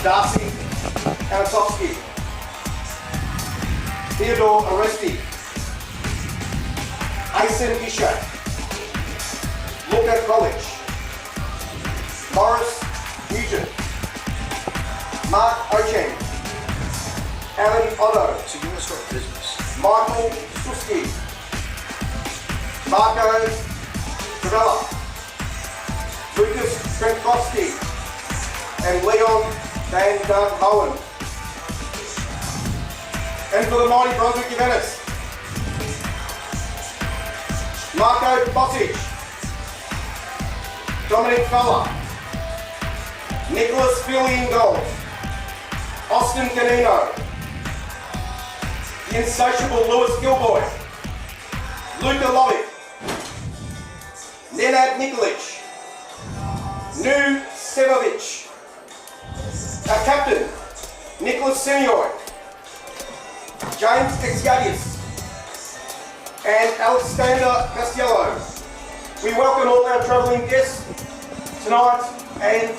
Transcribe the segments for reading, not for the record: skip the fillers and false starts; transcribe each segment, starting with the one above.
Darcy Anatowski, Theodore Aresti, Asen Isha, Luca College, Morris Nugent, Mark Ocheng, Alan Otto, Michael Suski, Marco Trevella, Lucas Trenkowski, and Leon Van Dun Hohen. And for the mighty Brunswick Juventus, Marco Bosic, Dominic Fella, Nicholas Filion-Gold, Austin Canino, the insatiable Lewis Gilboy, Luka Lovic, Nenad Nikolic, Nu Sevovic, our captain, Nicholas Semioy, James Exgadius, and Alexander Castiello. We welcome all our travelling guests tonight, and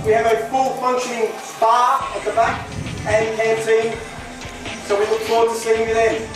we have a full functioning bar at the back and canteen, so we look forward to seeing you then.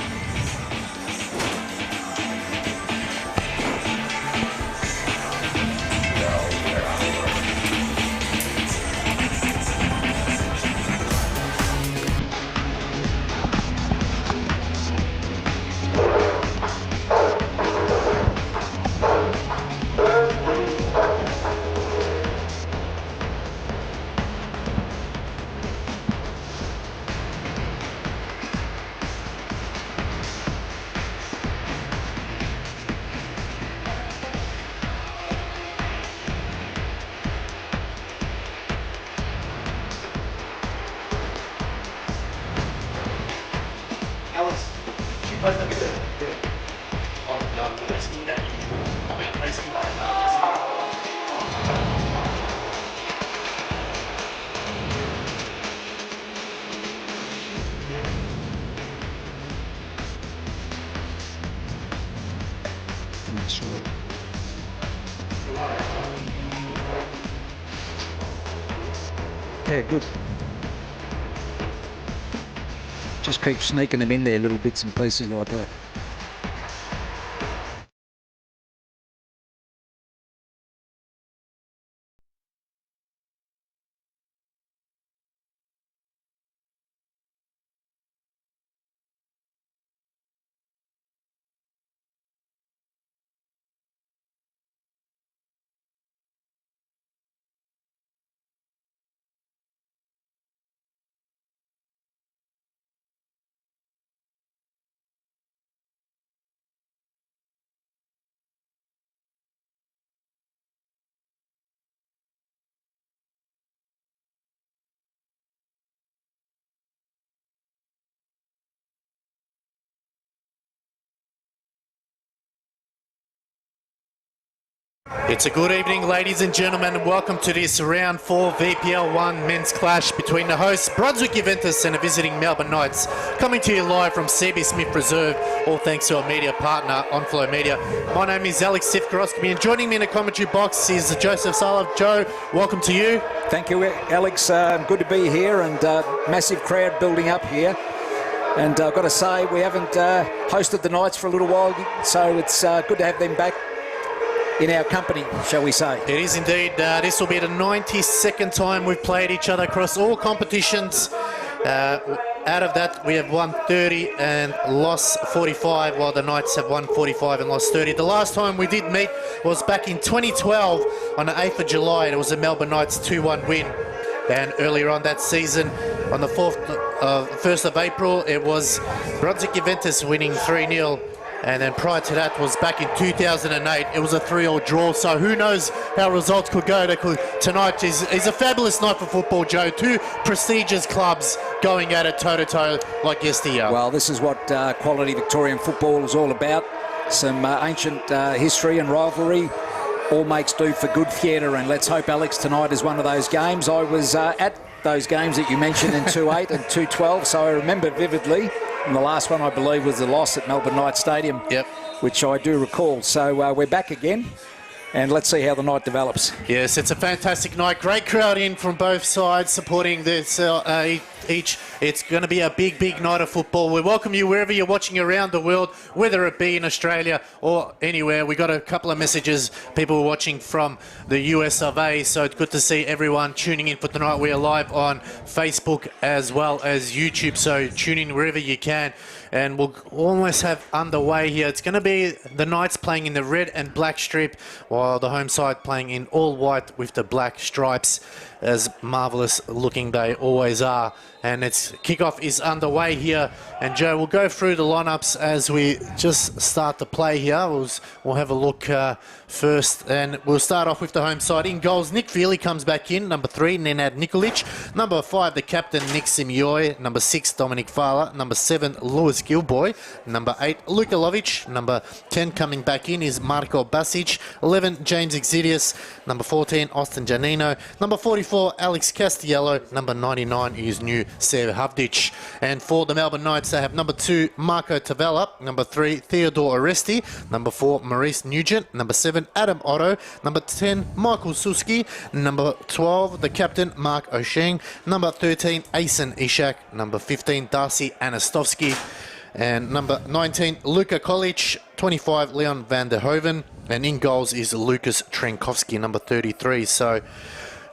Yeah, good. Just keep sneaking them in there, little bits and pieces like that. It's a good evening, ladies and gentlemen, and welcome to this round 4 VPL 1 men's clash between the hosts Brunswick Juventus and the visiting Melbourne Knights, coming to you live from CB Smith Reserve, all thanks to our media partner, Onflow Media. My name is Alex Sifkarowski, and joining me in the commentary box is Joseph Salov. Joe, welcome to you. Thank you, Alex. Good to be here, and massive crowd building up here. And I've got to say, we haven't hosted the Knights for a little while, so it's good to have them back in our company, shall we say. It is indeed. This will be the 92nd time we've played each other across all competitions. Out of that, we have won 30 and lost 45, while the Knights have won 45 and lost 30. The last time we did meet was back in 2012 on the 8th of July. It was a Melbourne Knights 2-1 win. And earlier on that season, on the 1st of April, it was Brunswick Juventus winning 3-0. And then prior to that was back in 2008. It was a 3-3 draw. So who knows how results could go. Tonight is a fabulous night for football, Joe. Two prestigious clubs going at it toe-to-toe like yesteryear. Well, this is what quality Victorian football is all about. Some ancient history and rivalry. All makes do for good theatre. And let's hope, Alex, tonight is one of those games. I was at those games that you mentioned in 2-8 and 2-12, so I remember vividly. And the last one, I believe, was the loss at Melbourne Knights Stadium, yep, which I do recall. So we're back again. And let's see how the night develops. Yes, it's a fantastic night. Great crowd in from both sides supporting this each. It's going to be a big night of football. We welcome you wherever you're watching around the world, whether it be in Australia or anywhere. We got a couple of messages, people watching from the US of A, so it's good to see everyone tuning in for tonight. We are live on Facebook as well as YouTube, so tune in wherever you can. And we'll almost have underway here. It's going to be the Knights playing in the red and black strip, while the home side playing in all white with the black stripes, as marvellous looking they always are. And its kickoff is underway here. And Joe, we'll go through the lineups as we just start to play here. We'll have a look first, and we'll start off with the home side. In goals, Nick Feely comes back in, number 3, Nenad Nikolic. Number 5, the captain, Nick Simioy. Number 6, Dominic Fala. Number 7, Lewis Gilboy. Number 8, Luka Lovic. Number 10 coming back in is Marko Basic. 11, James Exidius. Number 14, Austin Janino. Number 44, Alex Castiello. Number 99 is new Sev Havdic. And for the Melbourne Knights, they have number 2, Marco Tavella. Number 3, Theodore Oresti. Number 4, Maurice Nugent. Number 7, Adam Otto. Number 10, Michael Suski. Number 12, the captain, Mark O'Sheng. Number 13, Asen Ishak. Number 15, Darcy Anastovsky. And number 19, Luka Kolic. 25, Leon van der Hoven. And in goals is Lucas Trenkowski, number 33. So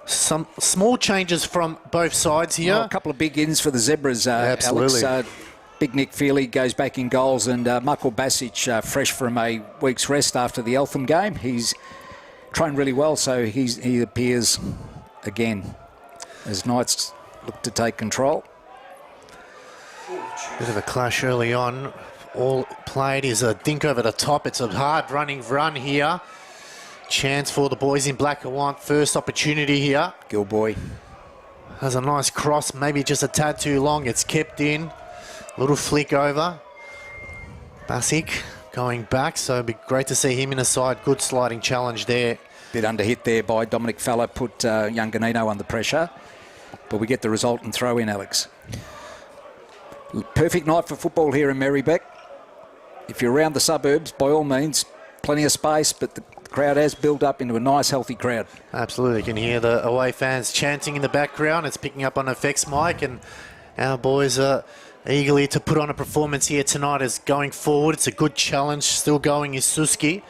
some small changes from both sides here. Well, a couple of big ins for the Zebras. Absolutely. Alex, big Nick Feely goes back in goals, and Marko Basic, fresh from a week's rest after the Eltham game. He's trained really well, so he appears again as Knights look to take control. Bit of a clash early on. All played is a dink over the top. It's a hard running run here. Chance for the boys in black and white. First opportunity here. Gilboy has a nice cross, maybe just a tad too long. It's kept in. Little flick over. Basic going back, so it'd be great to see him in the side. Good sliding challenge there. Bit underhit there by Dominic Falla, put young Ganino under pressure. But we get the result and throw in, Alex. Perfect night for football here in Marybeck. If you're around the suburbs, by all means, plenty of space, but the crowd has built up into a nice, healthy crowd. Absolutely. You can hear the away fans chanting in the background. It's picking up on effects mic, and our boys are eagerly to put on a performance here tonight as going forward. It's a good challenge. Still going is Suski.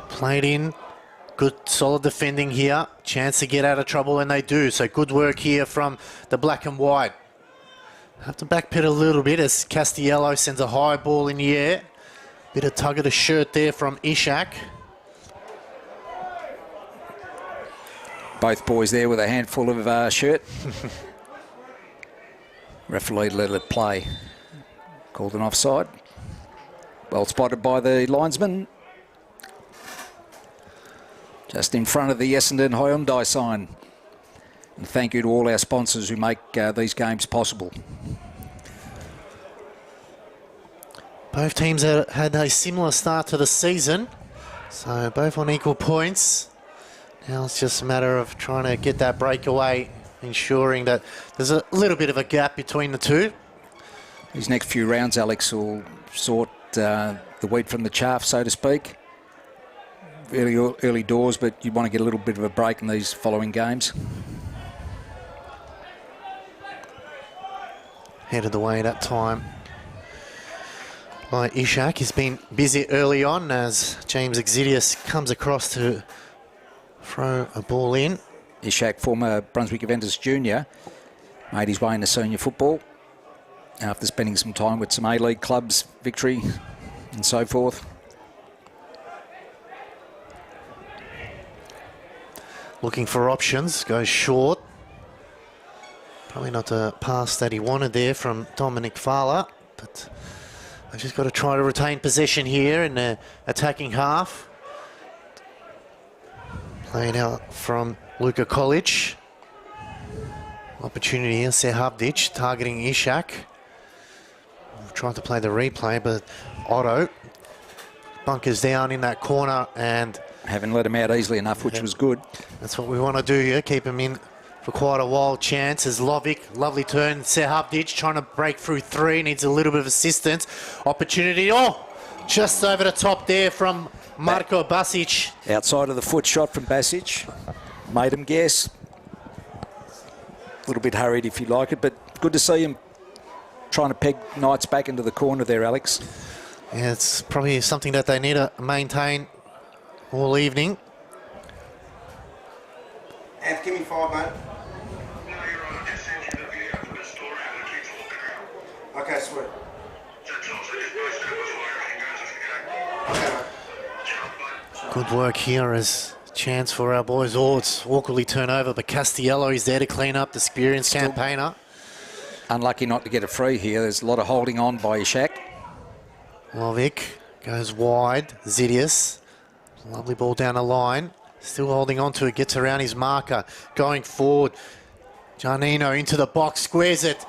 Played in. Good, solid defending here. Chance to get out of trouble, and they do. So good work here from the black and white. Have to backpedal a little bit as Castiello sends a high ball in the air. Bit of tug of the shirt there from Ishak. Both boys there with a handful of shirt. Referee let it play. Called an offside. Well spotted by the linesman. Just in front of the Essendon Hyundai sign. And thank you to all our sponsors who make these games possible. Both teams had a similar start to the season, so both on equal points. Now it's just a matter of trying to get that breakaway, ensuring that there's a little bit of a gap between the two. These next few rounds, Alex, will sort the wheat from the chaff, so to speak. Early doors, but you want to get a little bit of a break in these following games. Headed away that time by Ishak. He's been busy early on as James Exidius comes across to throw a ball in. Ishak, former Brunswick Juventus junior, made his way into senior football after spending some time with some A-League clubs, Victory and so forth. Looking for options, goes short. Probably not the pass that he wanted there from Dominic Fala, but I've just got to try to retain possession here in the attacking half. Played out from Luka Kolic. Opportunity here, Sehavdic targeting Ishak. Tried to play the replay, but Otto bunkers down in that corner and haven't let him out easily enough, which was good. That's what we want to do here, keep him in for quite a while. Chance is Lovic, lovely turn. Sehavdic trying to break through three, needs a little bit of assistance. Opportunity, just over the top there from Marko Basic. Outside of the foot shot from Basic. Made him guess. A little bit hurried if you like it, but good to see him trying to peg Knights back into the corner there, Alex. Yeah, it's probably something that they need to maintain all evening. And give me 5, mate. Okay, sweet. Good work here as chance for our boys. Oh, it's awkwardly turned over, but Castiello is there to clean up, the experienced campaigner. Unlucky not to get a free here. There's a lot of holding on by Ishak. Lovic goes wide. Zidius, lovely ball down the line. Still holding on to it, gets around his marker. Going forward, Giannino into the box, squares it.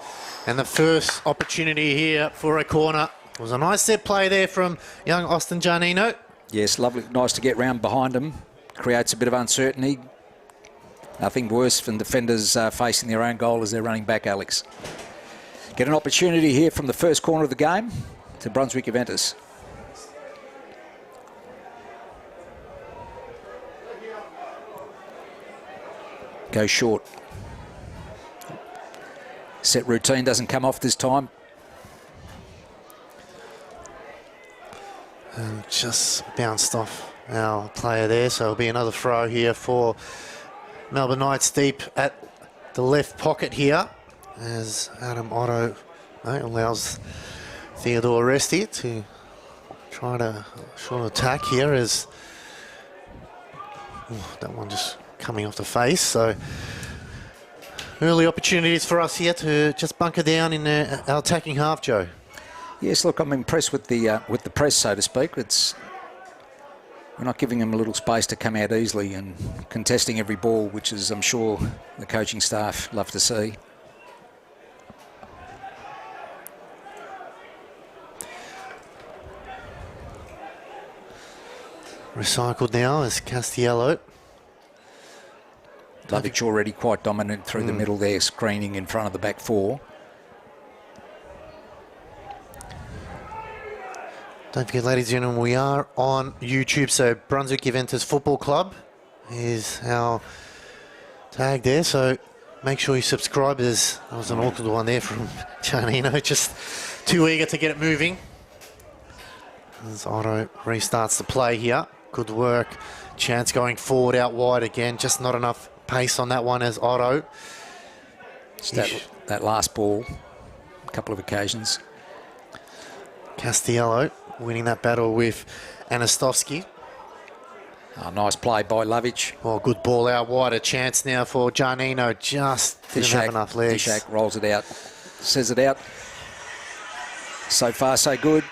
And the first opportunity here for a corner. It was a nice set play there from young Austin Giannino. Yes, lovely. Nice to get round behind him. Creates a bit of uncertainty. Nothing worse than defenders facing their own goal as they're running back, Alex. Get an opportunity here from the first corner of the game to Brunswick Juventus. Go short. Set routine doesn't come off this time. And just bounced off our player there, so it'll be another throw here for Melbourne Knights deep at the left pocket here as Adam Otto allows Theodore Resti to try to short attack here as that one just coming off the face. So early opportunities for us here to just bunker down in our attacking half, Joe. Yes, look, I'm impressed with the press, so to speak. We're not giving them a little space to come out easily and contesting every ball, which is, I'm sure, the coaching staff love to see. Recycled now is Castiello. Lovic already quite dominant through the middle there, screening in front of the back four. Don't forget, ladies and gentlemen, we are on YouTube, so Brunswick Juventus Football Club is our tag there, so make sure you subscribe. That was an awkward one there from Giannino, just too eager to get it moving. As Otto restarts the play here. Good work. Chance going forward out wide again, just not enough pace on that one as Otto. That last ball, a couple of occasions. Castiello winning that battle with Anastovsky. Oh, nice play by Lovic. Oh, good ball out wide. A chance now for Giannino. Just didn't have enough legs. Ishak rolls it out, says it out. So far, so good.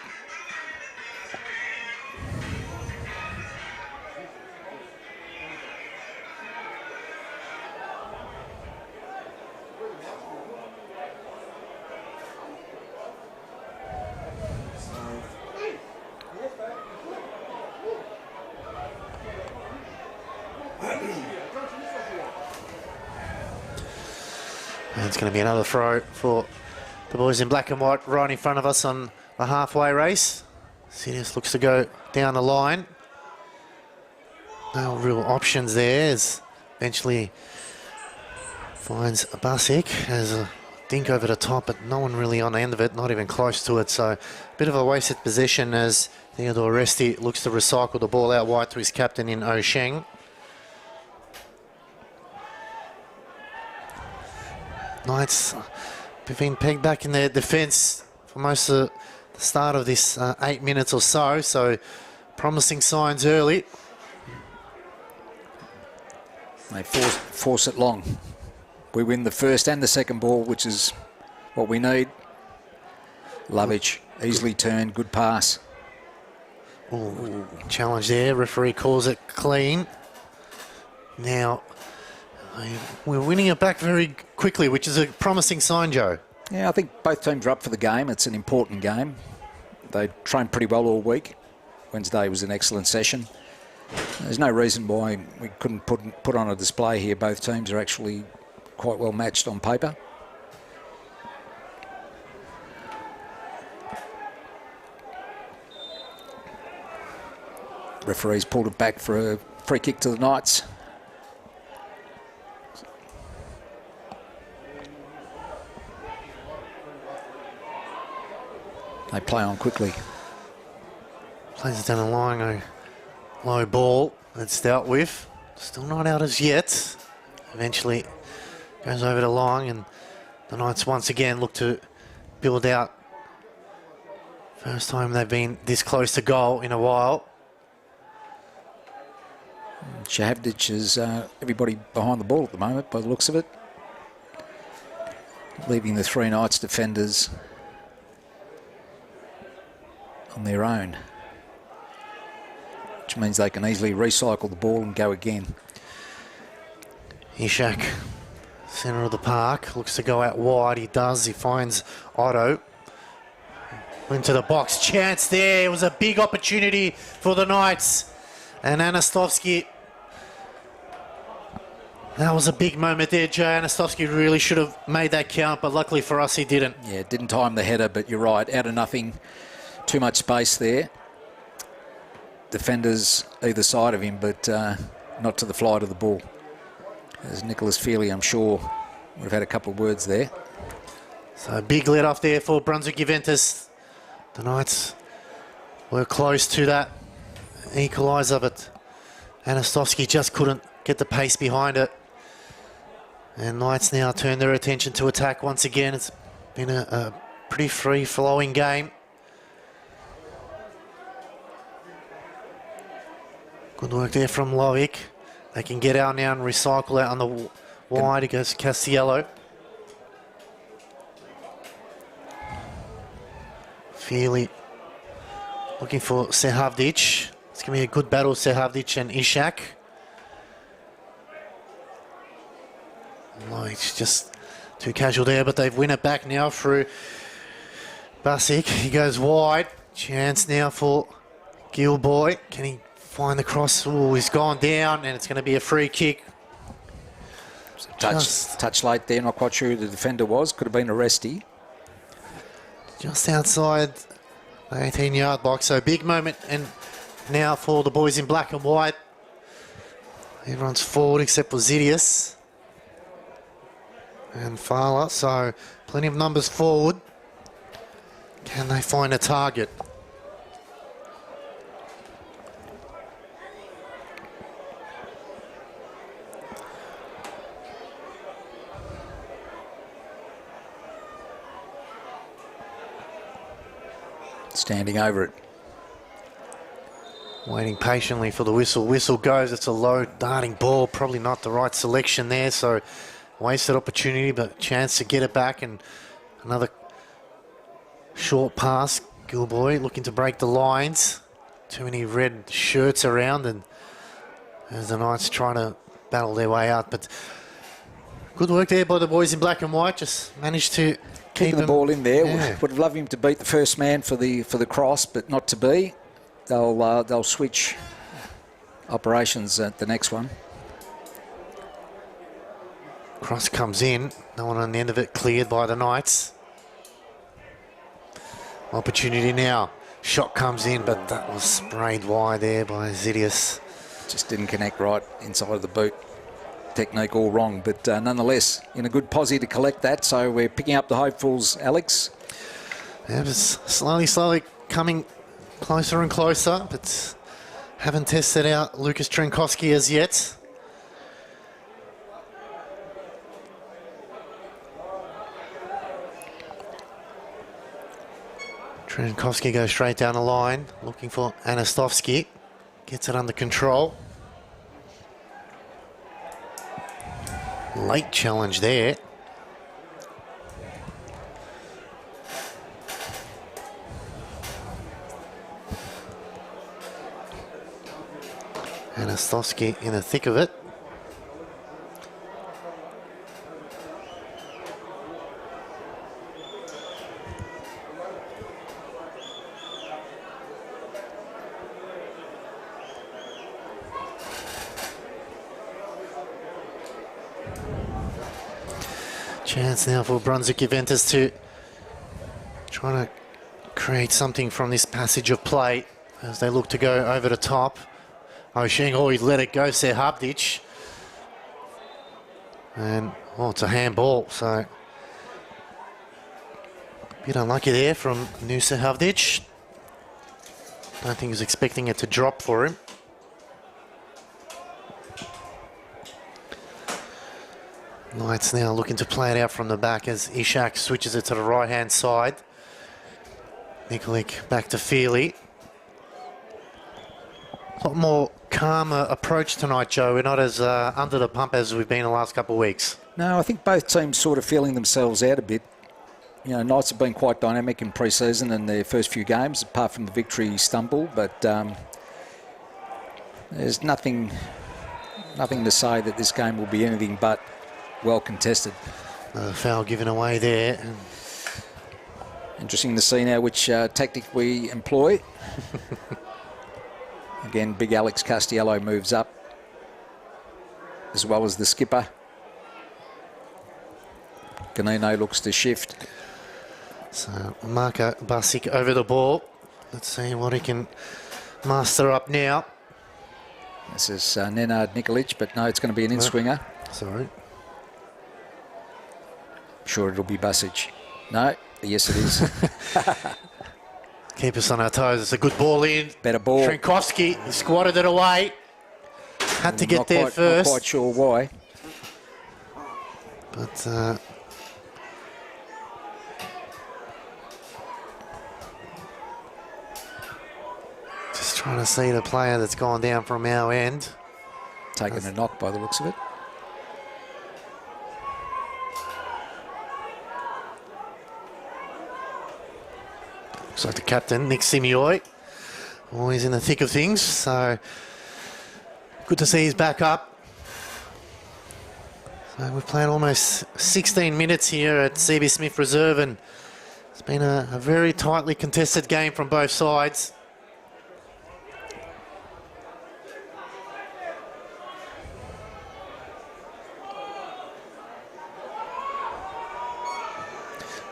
And it's going to be another throw for the boys in black and white right in front of us on the halfway race. Sirius looks to go down the line. No real options there as eventually finds Basic as a dink over the top, but no one really on the end of it, not even close to it. So a bit of a wasted possession as Theodore Resti looks to recycle the ball out wide to his captain in O'Sheng. Knights have been pegged back in their defence for most of the start of this 8 minutes or so, so promising signs early. They force it long. We win the first and the second ball, which is what we need. Lovic, easily turned, good pass. Ooh, challenge there, referee calls it clean. Now, we're winning it back very quickly, which is a promising sign, Joe. Yeah, I think both teams are up for the game. It's an important game. They trained pretty well all week. Wednesday was an excellent session. There's no reason why we couldn't put on a display here. Both teams are actually quite well matched on paper. Referees pulled it back for a free kick to the Knights. They play on quickly. Plays it down the line, a low ball that's dealt with. Still not out as yet. Eventually goes over the line, and the Knights once again look to build out. First time they've been this close to goal in a while. Shahavdic is everybody behind the ball at the moment by the looks of it. Leaving the three Knights defenders on their own, which means they can easily recycle the ball and go again. Ishak, centre of the park, looks to go out wide. He does. He finds Otto. Into the box. Chance there. It was a big opportunity for the Knights. And Anastovsky. That was a big moment there, Jay. Anastovsky really should have made that count, but luckily for us, he didn't. Yeah, didn't time the header, but you're right. Out of nothing. Too much space there. Defenders either side of him, but not to the flight of the ball. As Nicholas Feely, I'm sure, would have had a couple of words there. So a big let off there for Brunswick Juventus. The Knights were close to that equaliser, but Anastovsky just couldn't get the pace behind it. And Knights now turn their attention to attack once again. It's been a pretty free-flowing game. Good work there from Loic. They can get out now and recycle out on the wide. It goes to Castiello. Feely looking for Sehavdic. It's going to be a good battle, Sehavdic and Ishak. Loic's just too casual there, but they've win it back now through Basic. He goes wide. Chance now for Gilboy. Can he find the cross? Oh, he's gone down, and it's going to be a free kick. Touch late there, not quite sure who the defender was. Could have been a resty. Just outside the 18-yard box. So big moment, and now for the boys in black and white. Everyone's forward except for Zidius and Fowler. So plenty of numbers forward. Can they find a target? Standing over it. Waiting patiently for the whistle. Whistle goes. It's a low darting ball. Probably not the right selection there. So wasted opportunity, but chance to get it back. And another short pass. Gilboy looking to break the lines. Too many red shirts around, and as the Knights trying to battle their way out. But good work there by the boys in black and white. Just managed to keeping the ball in there. Yeah. Would have loved him to beat the first man for the cross, but not to be. They'll switch operations at the next one. Cross comes in. No one on the end of it cleared by the Knights. Opportunity now. Shot comes in, but that was sprayed wide there by Zidius. Just didn't connect right inside of the boot. Technique all wrong, but nonetheless in a good posse to collect that. So we're picking up the hopefuls, Alex. Yeah, it's slowly coming closer and closer, but haven't tested out Lucas Trenkowski as yet. Trenkowski goes straight down the line, looking for Anastovsky. Gets it under control. Late challenge there. Anastovsky in the thick of it. Chance now for Brunswick Juventus to try to create something from this passage of play as they look to go over the top. O'Sheng, oh, he let it go, Sir Habdic. And, oh, it's a handball, so a bit unlucky there from Nusa Havdic. Don't think he was expecting it to drop for him. Knights now looking to play it out from the back as Ishak switches it to the right-hand side. Nikolic back to Feely. A lot more calmer approach tonight, Joe. We're not as under the pump as we've been the last couple of weeks. No, I think both teams sort of feeling themselves out a bit. You know, Knights have been quite dynamic in pre-season in their first few games, apart from the victory stumble, but there's nothing to say that this game will be anything but well contested. Another foul given away there. Interesting to see now which tactic we employ. Again, big Alex Castiello moves up, as well as the skipper. Ganino looks to shift. So Marko Basic over the ball. Let's see what he can master up now. This is Nenad Nikolic, but no, it's going to be an in-swinger. Sorry. Sure, it'll be Basic. No, yes it is. Keep us on our toes. It's a good ball in. Better ball. Trinkowski, he squatted it away. Had to get there first. Not quite sure why. But just trying to see the player that's gone down from our end. Taking a knock by the looks of it. Looks like the captain, Nick Simioi, always in the thick of things, so good to see he's back up. So we've played almost 16 minutes here at CB Smith Reserve, and it's been a very tightly contested game from both sides.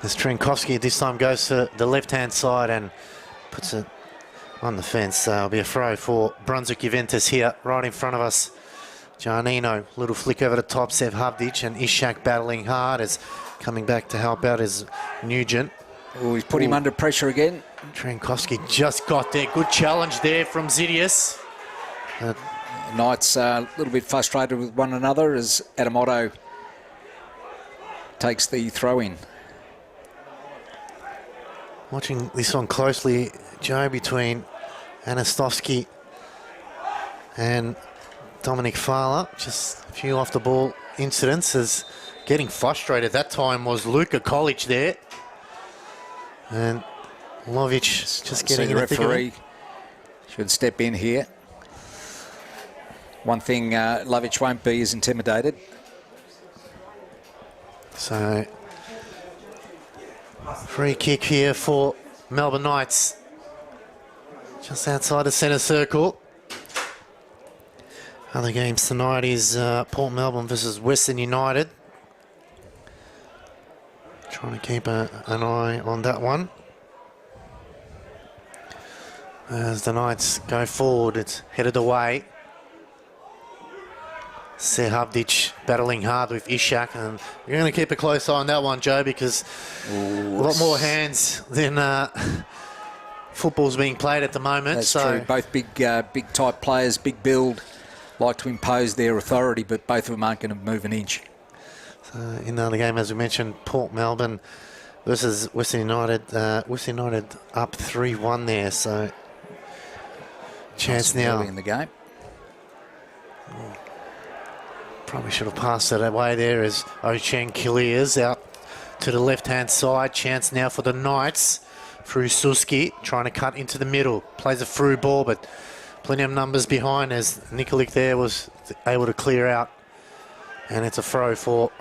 As Trinkowski this time goes to the left-hand side and puts it on the fence. It'll be a throw for Brunswick Juventus here, right in front of us. Giannino, little flick over the top, Sev Havdic, and Ishak battling hard as coming back to help out is Nugent. Oh, he's put him under pressure again. Trinkowski just got there. Good challenge there from Zidius. Knights a little bit frustrated with one another as Adamoto takes the throw in. Watching this one closely, Joe, between Anastovsky and Dominic Fowler. Just a few off the ball incidents as getting frustrated. That time was Luka Kolic there. And Lovic just getting in the thick of it. Referee should step in here. One thing, Lovic won't be as intimidated. So, free kick here for Melbourne Knights. Just outside the centre circle. Other games tonight is Port Melbourne versus Western United. Trying to keep an eye on that one. As the Knights go forward, it's headed away. Ser Havdic battling hard with Ishak, and you're going to keep a close eye on that one, Joe, because a lot more hands than football's being played at the moment. That's true. Both big type players, big build, like to impose their authority, but both of them aren't going to move an inch. In the other game, as we mentioned, Port Melbourne versus Western United. Western United up 3-1 there, so chance now in the game. Probably should have passed it away there as O'Cheng clears out to the left-hand side. Chance now for the Knights through Suski, trying to cut into the middle. Plays a through ball, but plenty of numbers behind as Nikolic there was able to clear out. And it's a throw for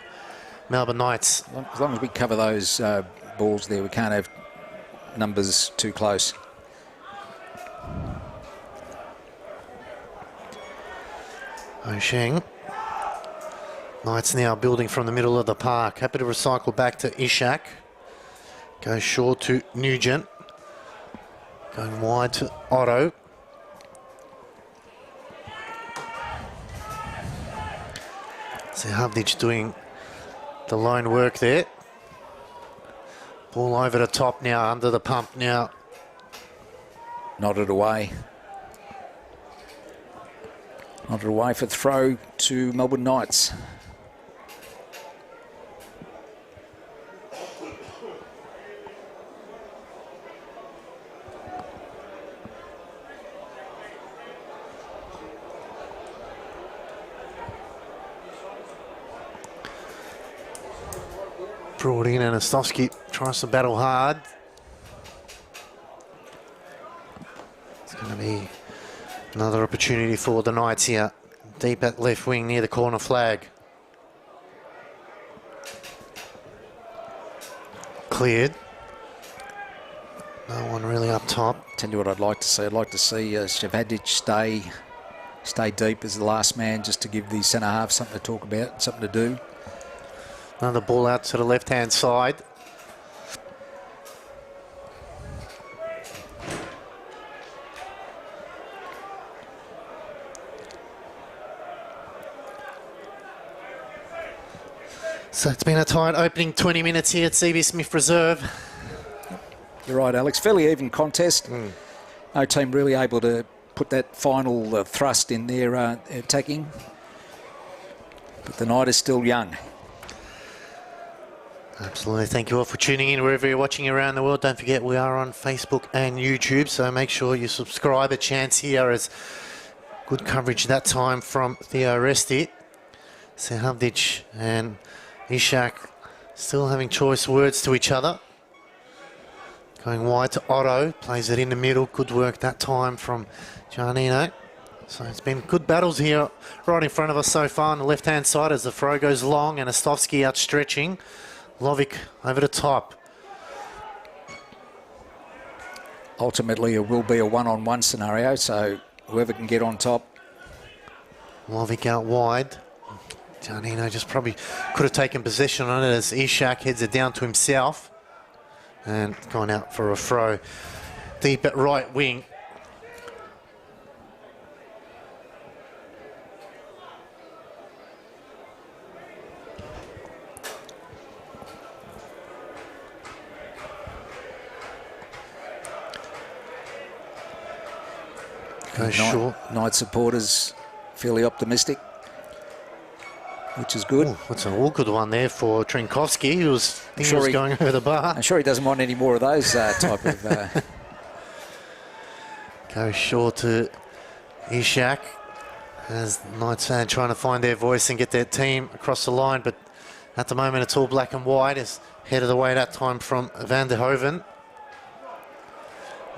Melbourne Knights. As long as we cover those balls there, we can't have numbers too close. O'Sheng. Knights now building from the middle of the park. Happy to recycle back to Ishak. Goes short to Nugent. Going wide to Otto. So Havdic doing the lone work there. Ball over the top now, under the pump now. Nodded away. Nodded away for throw to Melbourne Knights. Brought in, and Ostowski tries to battle hard. It's going to be another opportunity for the Knights here. Deep at left wing near the corner flag. Cleared. No one really up top. Tell you what I'd like to see. I'd like to see Shavadic stay deep as the last man, just to give the centre half something to talk about, something to do. Another ball out to the left-hand side. So it's been a tight opening 20 minutes here at CB Smith Reserve. You're right, Alex. Fairly even contest. No team really able to put that final thrust in their attacking. But the night is still young. Absolutely. Thank you all for tuning in wherever you're watching around the world. Don't forget we are on Facebook and YouTube, so make sure you subscribe. A chance here as good coverage that time from Theo Resti. So Havdic and Ishak still having choice words to each other. Going wide to Otto, plays it in the middle. Good work that time from Giannino. So it's been good battles here right in front of us so far on the left-hand side as the throw goes long and Ostowski outstretching. Lovic over the top. Ultimately, it will be a one-on-one scenario, so whoever can get on top. Lovic out wide. Giannino just probably could have taken possession on it as Ishak heads it down to himself. And gone out for a throw. Deep at right wing. Goes short. Night supporters fairly optimistic, which is good. Ooh, that's an awkward one there for Trinkowski. He was going over the bar. I'm sure he doesn't want any more of those type of... Goes short to Ishak as Knights fan trying to find their voice and get their team across the line, but at the moment it's all black and white. It's headed away that time from Van der Hoven.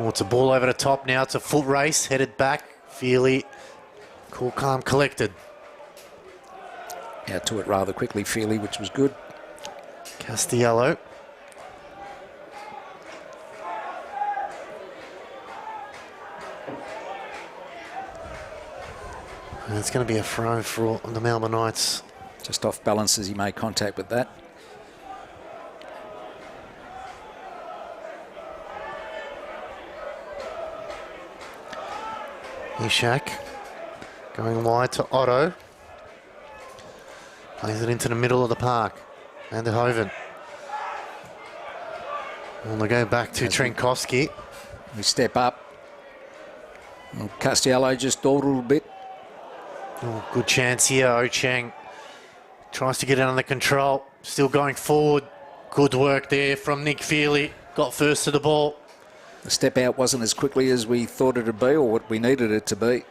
Oh, it's a ball over the top now. It's a foot race, headed back. Feely, cool, calm, collected. Out to it rather quickly, Feely, which was good. Castiello. And it's going to be a throw for the Melbourne Knights. Just off balance as he made contact with that. Ishak going wide to Otto. Plays it into the middle of the park. Van der Hoven. And they go back to Trinkowski. We step up. Well, Castiello just stalled a little bit. Oh, good chance here. Ocheng tries to get it under control. Still going forward. Good work there from Nick Feely. Got first to the ball. The step out wasn't as quickly as we thought it would be or what we needed it to be.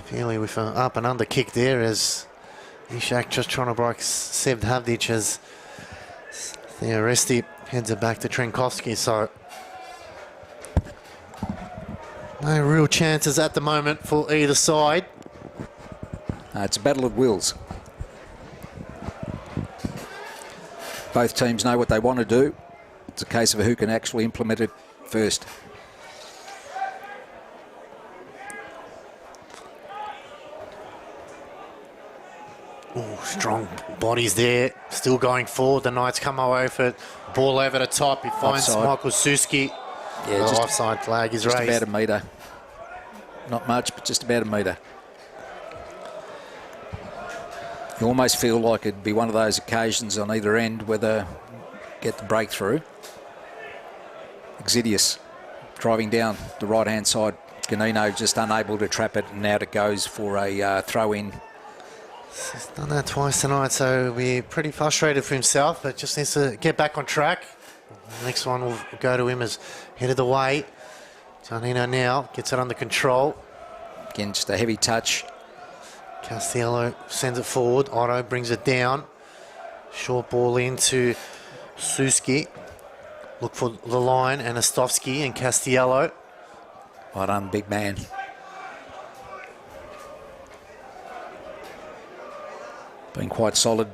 Feely with an up and under kick there as Ishak just trying to break Seb Havdic as Theo Resti heads it back to Trinkowski. So no real chances at the moment for either side. It's a battle of wills. Both teams know what they want to do. It's a case of who can actually implement it first. Oh, strong bodies there. Still going forward. The Knights come away for it. Ball over the top. He finds Offside. Michael Suski. Yeah, the just offside flag is just raised. about a metre. Not much, but just about a metre. You almost feel like it'd be one of those occasions on either end whether get the breakthrough. Exidius driving down the right-hand side. Ganino just unable to trap it, and out it goes for a throw-in. He's done that twice tonight, so we're pretty frustrated for himself, but just needs to get back on track. The next one will go to him as head of the way. Giannino now gets it under control. Again, just a heavy touch. Castiello sends it forward. Otto brings it down. Short ball into Suski. Look for the line, Anastovsky and Castiello. Well done, big man. Been quite solid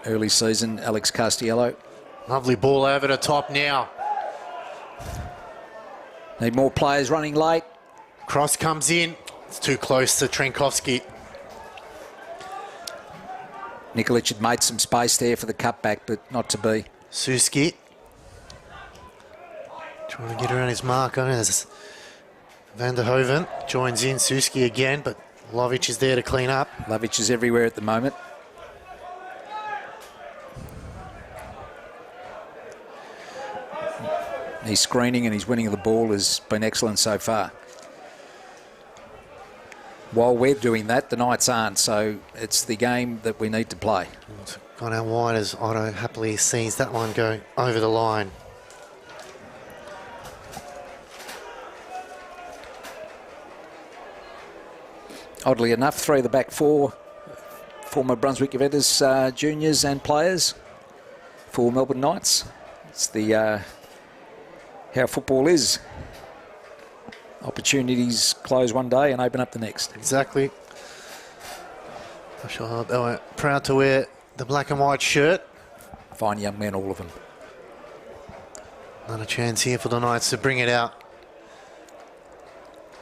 early season, Alex Castiello. Lovely ball over the top now. Need more players running late. Cross comes in. It's too close to Trenkovsky. Nikolic had made some space there for the cutback, but not to be. Suski. Trying to get around his marker as Van der Hoven joins in. Suski again, but Lovic is there to clean up. Lovic is everywhere at the moment. His screening and his winning of the ball has been excellent so far. While we're doing that, the Knights aren't, so it's the game that we need to play. It's gone out wide as Otto happily sees that one go over the line. Oddly enough, three of the back four former Brunswick Juventus juniors and players for Melbourne Knights. It's the how football is. Opportunities close one day and open up the next. Exactly. I'm sure they were proud to wear the black and white shirt. Fine young men, all of them. Another chance here for the Knights to bring it out.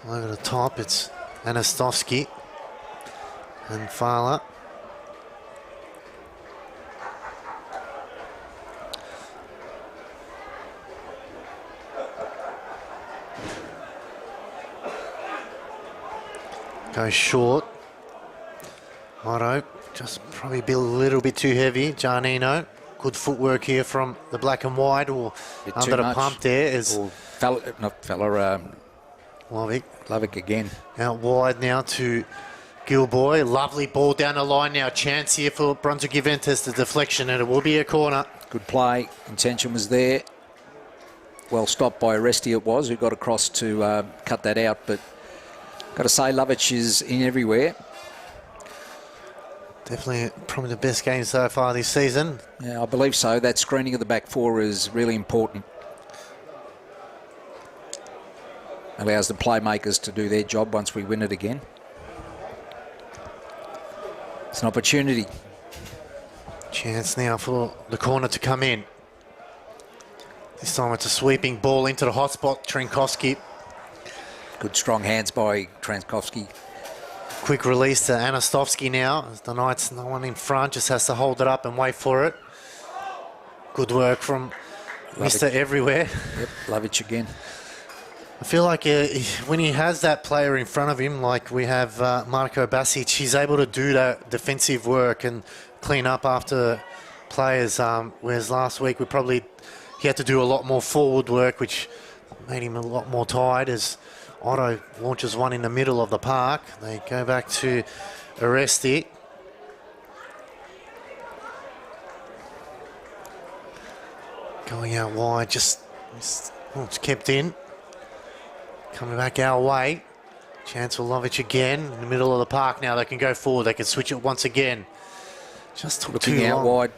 Over the top, it's Anastovsky and Fowler. Goes short. Otto just probably be a little bit too heavy. Giannino, good footwork here from the black and white, or under the pump there is Lovic again. Out wide now to Gilboy. Lovely ball down the line now. Chance here for Brunswick Juventus. The deflection, and it will be a corner. Good play. Intention was there. Well stopped by Aresti it was, who got across to cut that out, but got to say, Lovic is in everywhere. Definitely probably the best game so far this season. Yeah, I believe so. That screening of the back four is really important. Allows the playmakers to do their job once we win it again. It's an opportunity. Chance now for the corner to come in. This time it's a sweeping ball into the hot spot. Trenkovsky. Good strong hands by Trenkovsky. Quick release to Anastovsky now. As the Knights, no one in front, just has to hold it up and wait for it. Good work from Mr. Everywhere. Yep, Lovic again. I feel like when he has that player in front of him, like we have Marko Basic, he's able to do that defensive work and clean up after players. Whereas last week he had to do a lot more forward work, which made him a lot more tired as Otto launches one in the middle of the park. They go back to Aresti. Going out wide, it's kept in. Coming back our way. Chance for Lovic again in the middle of the park now. They can go forward. They can switch it once again. Just took too long.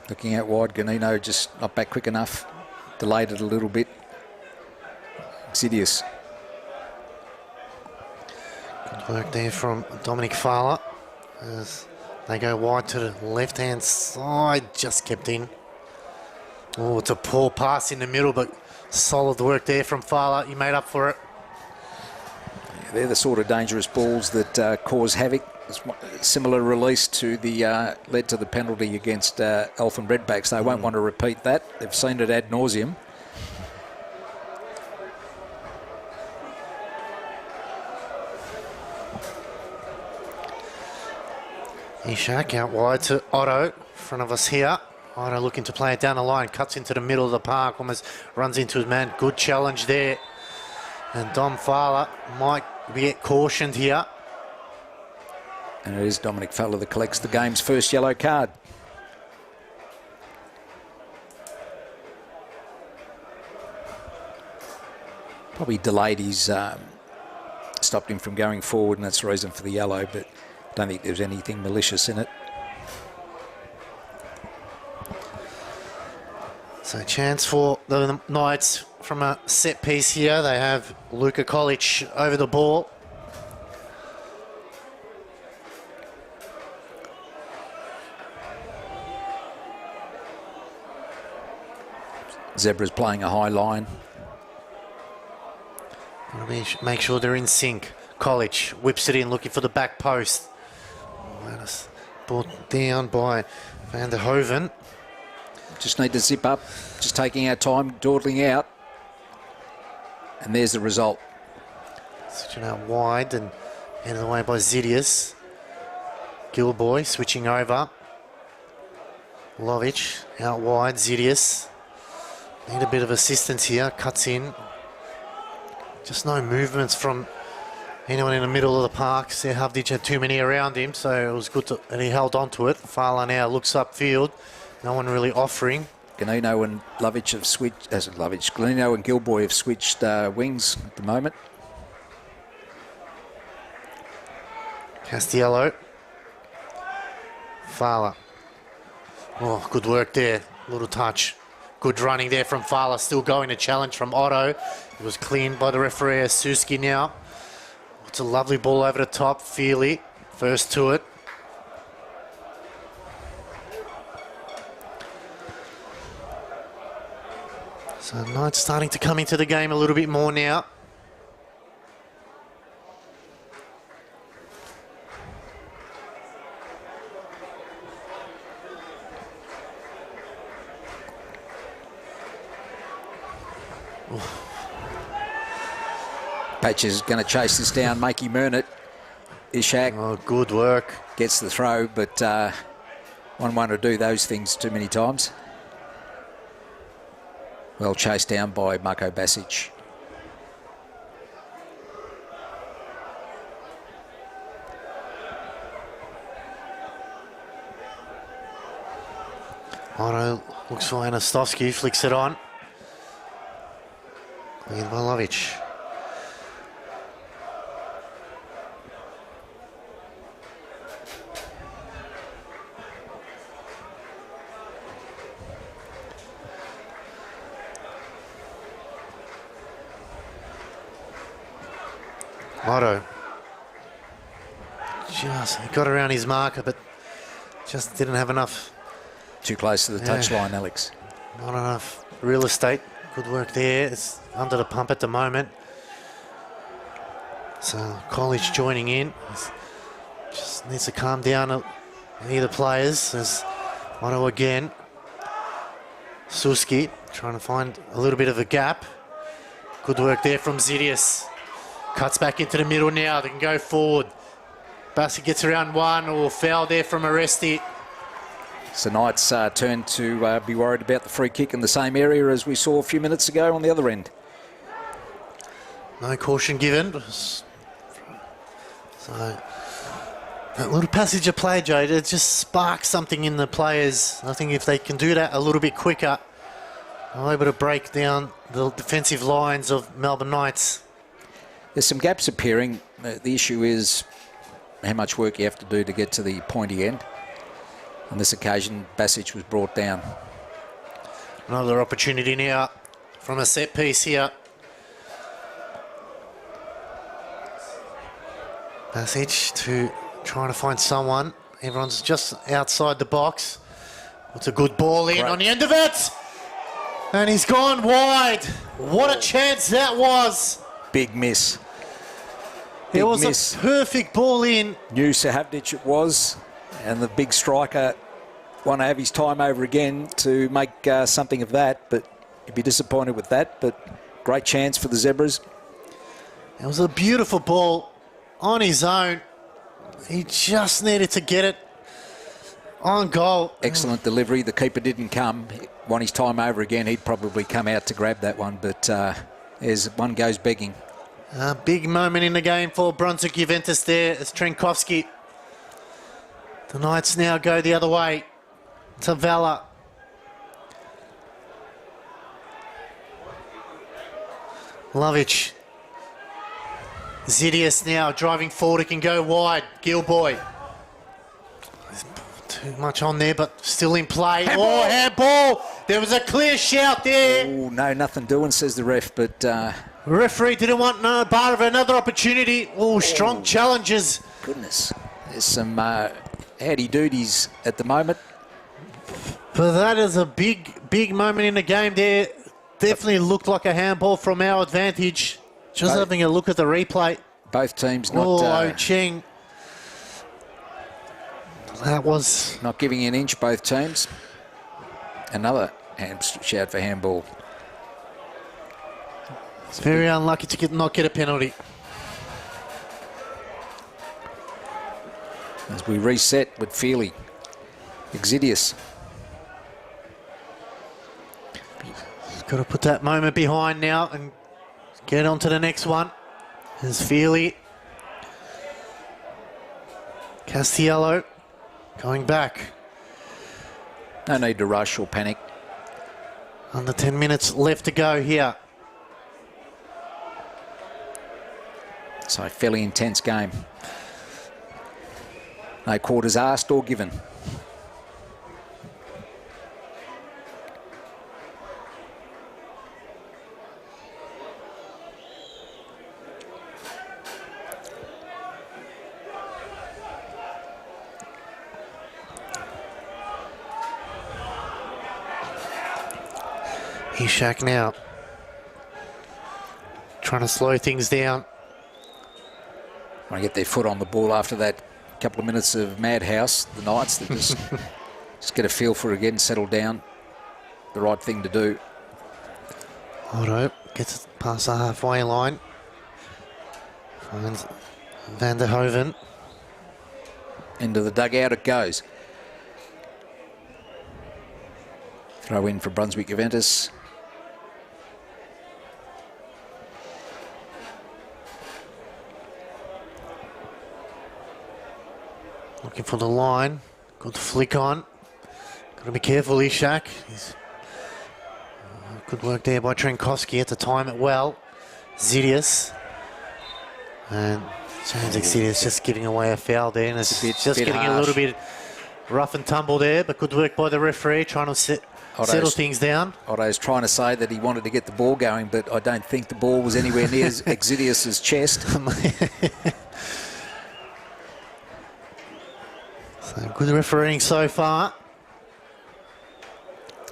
Looking out wide. Ganino just not back quick enough. Delayed it a little bit. Exidius. Good work there from Dominic Fowler. As they go wide to the left-hand side. Just kept in. Oh, it's a poor pass in the middle, but solid work there from Fowler. He made up for it. Yeah, they're the sort of dangerous balls that cause havoc. Similar release to the led to the penalty against Elfin Redbacks. They won't want to repeat that. They've seen it ad nauseum. Ishak out wide to Otto, in front of us here. Otto looking to play it down the line, cuts into the middle of the park, almost runs into his man. Good challenge there. And Dom Fowler might get cautioned here. And it is Dominic Fowler that collects the game's first yellow card. Probably delayed his, stopped him from going forward, and that's the reason for the yellow, but I don't think there's anything malicious in it. So chance for the Knights from a set piece here. They have Luka Kolic over the ball. Zebra's playing a high line. Make sure they're in sync. Kolic whips it in, looking for the back post. Brought down by Van der Hoven. Just need to zip up, just taking our time, dawdling out. And there's the result. Switching out wide and handed away by Zidius. Gilboy switching over. Lovic out wide, Zidius. Need a bit of assistance here, cuts in. Just no movements from anyone in the middle of the park. Serhavdic had too many around him, so it was good that he held on to it. Fowler now looks upfield. No one really offering. Ganino and Lovic have switched, Ganino and Gilboy have switched wings at the moment. Castiello. Fowler. Oh, good work there. Little touch. Good running there from Fowler. Still going to challenge from Otto. It was cleaned by the referee. Suski now. It's a lovely ball over the top. Feely. First to it. So Knights starting to come into the game a little bit more now. Patch is going to chase this down, make him earn it. Ishak. Oh, good work. Gets the throw, but one won't do those things too many times. Well chased down by Marko Basic. Otto looks for Anastovsky, flicks it on. Clean by Lovic. Otto. Just got around his marker, but just didn't have enough. Too close to the touchline, Alex. Not enough real estate. Good work there. It's under the pump at the moment. So College joining in. Just needs to calm down either players. There's Otto again. Suski trying to find a little bit of a gap. Good work there from Zidius. Cuts back into the middle now. They can go forward. Bassett gets around one or foul there from Aresti. So Knights turn to be worried about the free kick in the same area as we saw a few minutes ago on the other end. No caution given. So that little passage of play, Joe, it just sparks something in the players. I think if they can do that a little bit quicker, they're able to break down the defensive lines of Melbourne Knights. There's some gaps appearing. The issue is how much work you have to do to get to the pointy end. On this occasion, Basic was brought down. Another opportunity now from a set piece here. Basic to trying to find someone. Everyone's just outside the box. It's a good ball in on the end of it. And he's gone wide. What a chance that was. Big miss. It was a perfect ball in. Knew Serhavdic it was. And the big striker want to have his time over again to make something of that, but he'd be disappointed with that. But great chance for the Zebras. It was a beautiful ball on his own. He just needed to get it On goal. Excellent delivery. The keeper didn't come. Want his time over again, he'd probably come out to grab that one, but as one goes begging. A big moment in the game for Brunswick Juventus there. It's Trenkovski. The Knights now go the other way to Vela. Lovic. Zidius now driving forward. It can go wide. Gilboy. There's too much on there, but still in play. Handball. Oh, handball. There was a clear shout there. Oh, no, nothing doing, says the ref, but... Referee didn't want no part of another opportunity. Oh, strong challenges. Goodness. There's some howdy-doodies at the moment. But that is a big moment in the game there. Definitely looked like a handball from our advantage. Just having a look at the replay. Both teams not... Oh, Cheng. That was... Not giving an inch, both teams. Another shout for handball. It's very unlucky to not get a penalty. As we reset with Feely. Exidius. He's got to put that moment behind now and get on to the next one. There's Feely. Castiello going back. No need to rush or panic. Under 10 minutes left to go here. So, fairly intense game. No quarters asked or given. Ishak now. Trying to slow things down. Want to get their foot on the ball after that couple of minutes of madhouse. The Knights that just get a feel for it again, settle down. The right thing to do. Otto gets it past the halfway line. Finds Van der Hoven. Into the dugout it goes. Throw in for Brunswick Juventus. Looking for the line. Good flick on. Got to be careful, Ishak. Good work there by Trenkovski at the time it well. Zidius. And James Zidius just giving away a foul there. And it's just getting harsh. A little bit rough and tumble there. But good work by the referee trying to settle things down. Otto's trying to say that he wanted to get the ball going, but I don't think the ball was anywhere near Exidius's chest. So good refereeing so far.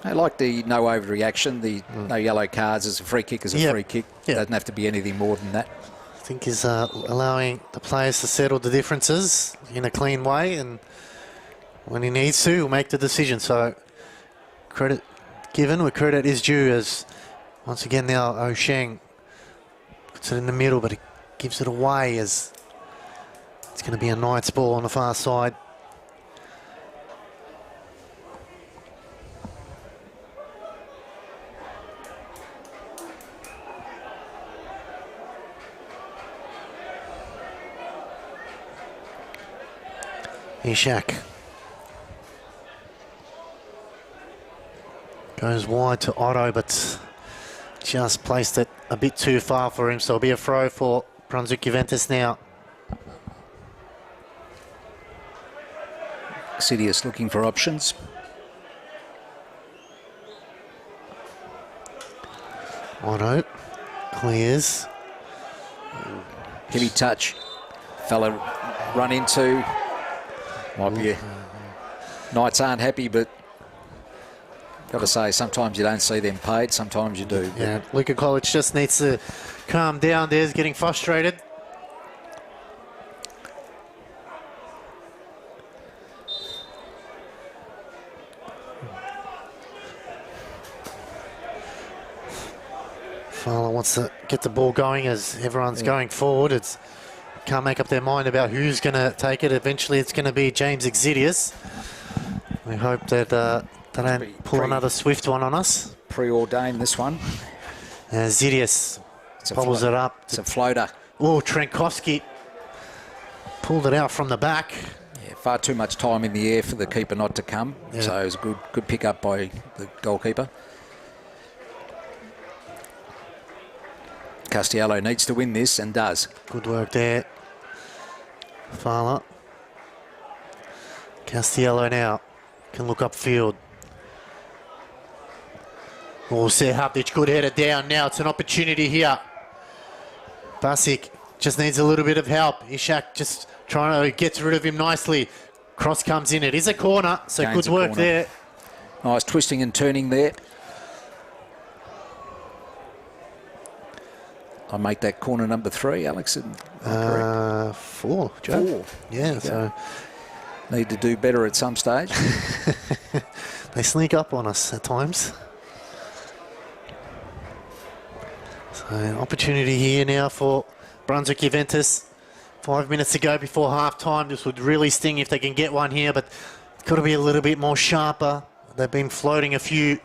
I like the no overreaction, the no yellow cards as a free kick is a free kick. Yep. Doesn't have to be anything more than that. I think is allowing the players to settle the differences in a clean way, and when he needs to, he'll make the decision. So credit given where credit is due, as once again now O'Sheng puts it in the middle, but he gives it away as it's going to be a Knights ball on the far side. Ishak goes wide to Otto, but just placed it a bit too far for him, so it'll be a throw for Brunswick Juventus now. Sidious looking for options. Otto clears. Heavy touch. Fella run into. Might be Knights aren't happy, but got to say, sometimes you don't see them paid, sometimes you do. Yeah, Luca College just needs to calm down there. He's getting frustrated. Fowler wants to get the ball going as everyone's going forward. It's can't make up their mind about who's going to take it. Eventually it's going to be James Exidius. We hope that they don't pull another swift one on us. Preordained this one. Zidius bobbles it up. It's a floater. Oh, Trenkovsky pulled it out from the back. Yeah, far too much time in the air for the keeper not to come. Yeah. So it was a good pick up by the goalkeeper. Castiello needs to win this and does. Good work there. Fala. Castiello now can look upfield. Oh, Serhavdic, good header down now. It's an opportunity here. Basic just needs a little bit of help. Ishak just trying to get rid of him nicely. Cross comes in. It is a corner, so Gains good a work corner. there. Nice twisting and turning there. I make that corner number 3, Alex. 4, Joe. 4. Yeah, so Need to do better at some stage. they sneak up on us at times. So opportunity here now for Brunswick Juventus. 5 minutes to go before half-time. This would really sting if they can get one here, but got to be a little bit more sharper. They've been floating a few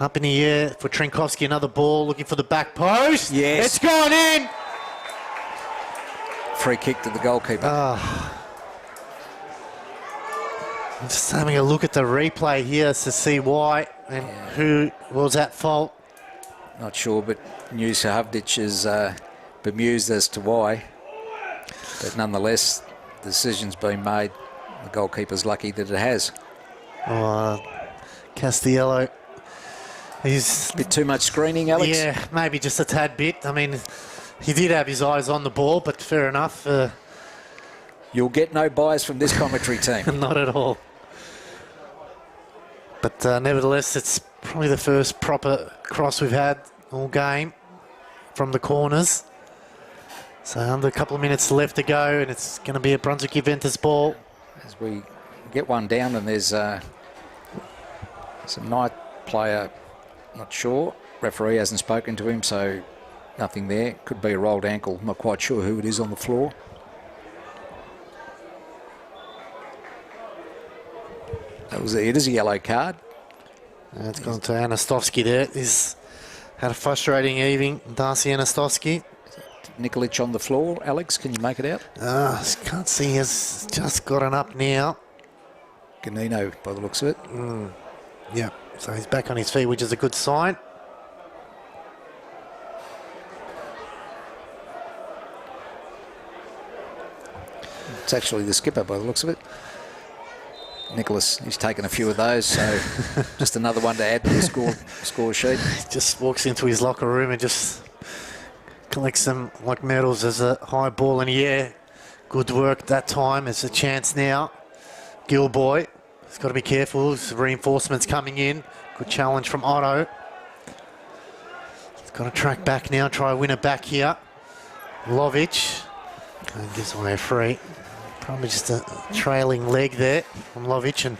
up in the air for Trenkovsky. Another ball looking for the back post. Yes. It's gone in. Free kick to the goalkeeper. I'm just having a look at the replay here to see why and who was at fault. Not sure, but News Havdic is bemused as to why. But nonetheless, the decision's been made. The goalkeeper's lucky that it has. Castiello, he's A bit too much screening, Alex. yeah, maybe just a tad bit. I mean, he did have his eyes on the ball, but fair enough. You'll get no bias from this commentary team. Not at all. But nevertheless, it's probably the first proper cross we've had all game from the corners. So under a couple of minutes left to go, and it's going to be a Brunswick Juventus ball. As we get one down, and there's some night player, not sure. Referee hasn't spoken to him, so nothing there. Could be a rolled ankle. Not quite sure who it is on the floor. It is a yellow card. And it's gone to Anastovsky there. He's had a frustrating evening, Darcy Anastovsky. Nikolic on the floor. Alex, can you make it out? Can't see, he has just gotten up now. Ganino, by the looks of it. Yeah, so he's back on his feet, which is a good sign. It's actually the skipper, by the looks of it. Nicholas, he's taken a few of those, so just another one to add to the score sheet. He just walks into his locker room and just collects them like medals as a high ball in the air. Good work that time. It's a chance now. Gilboy, he's got to be careful. There's reinforcements coming in. Good challenge from Otto. He's got to track back now, try to win it back here. Lovic, and gives away a free. Probably just a trailing leg there from Lovic, and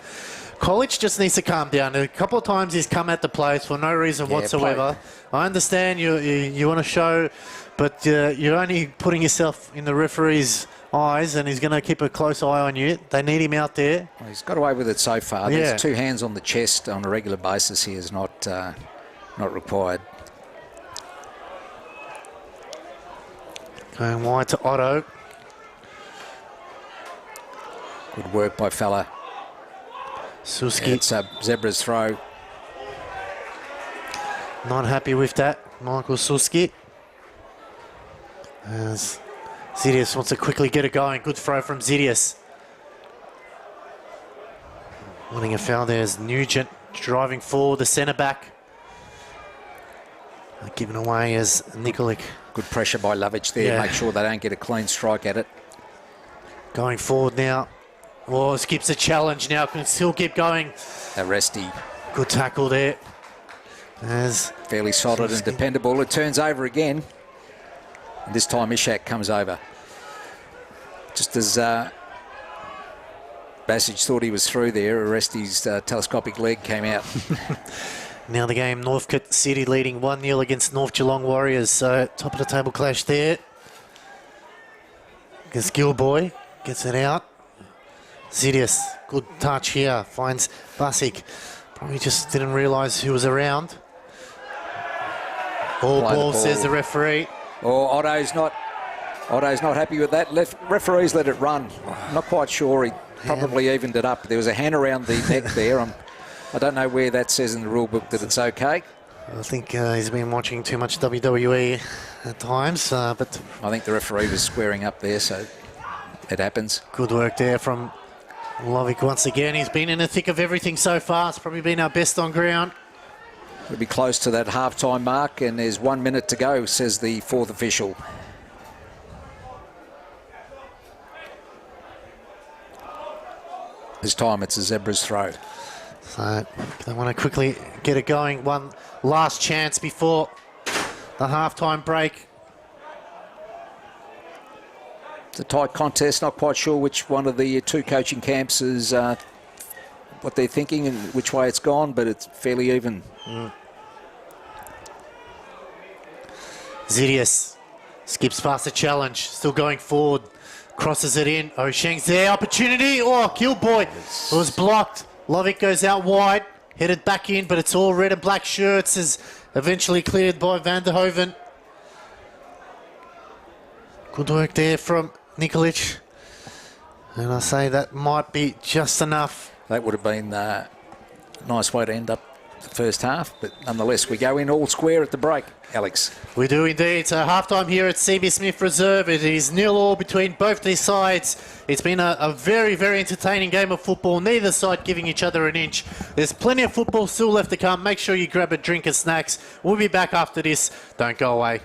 College just needs to calm down. A couple of times he's come at the place for no reason whatsoever. I understand you want to show, but you're only putting yourself in the referee's eyes, and he's going to keep a close eye on you. They need him out there. Well, he's got away with it so far. Yeah. There's 2 hands on the chest on a regular basis here is not required. Going wide to Otto. Good work by fella. Suski. It's a Zebra's throw. Not happy with that, Michael Suski. As Zidius wants to quickly get it going. Good throw from Zidius. Wanting a foul there is Nugent driving forward, the centre back. Given away as Nikolic. Good pressure by Lovic there. Yeah. Make sure they don't get a clean strike at it. Going forward now. Oh, skips a challenge now. Can still keep going. Arresti, Good tackle there. As fairly solid and dependable. It turns over again. And this time Ishak comes over. Just as Basic thought he was through there, Aresti's telescopic leg came out. now the game, Northcote City leading 1-0 against North Geelong Warriors. So top of the table clash there. Because Gilboy gets it out. Zidius, Good touch here. Finds Basic. Probably just didn't realise who was around. All ball, says the referee. Oh, Otto's not happy with that. Referees let it run. I'm not quite sure. He probably evened it up. There was a hand around the neck there. I don't know where that says in the rule book that it's okay. I think he's been watching too much WWE at times, but I think the referee was squaring up there, so it happens. Good work there from Lovick once again. He's been in the thick of everything so far. It's probably been our best on ground. We'll be close to that half-time mark, and there's 1 minute to go, says the fourth official. This time it's a Zebra's throw. So they want to quickly get it going. One last chance before the half-time break. It's a tight contest. Not quite sure which one of the two coaching camps is what they're thinking and which way it's gone, but it's fairly even. Zidius skips past the challenge. Still going forward. Crosses it in. O'Sheng's there. Opportunity. Oh, Gilboy. It was blocked. Lovick goes out wide. Headed back in, but it's all red and black shirts. Is eventually cleared by Van der Hoven. Good work there from Nikolic. And I say that might be just enough. That would have been a nice way to end up the first half, but nonetheless, we go in all square at the break, Alex. We do indeed. So half-time here at CB Smith Reserve. It is 0-0 between both these sides. It's been a very, very entertaining game of football. Neither side giving each other an inch. There's plenty of football still left to come. Make sure you grab a drink and snacks. We'll be back after this. Don't go away.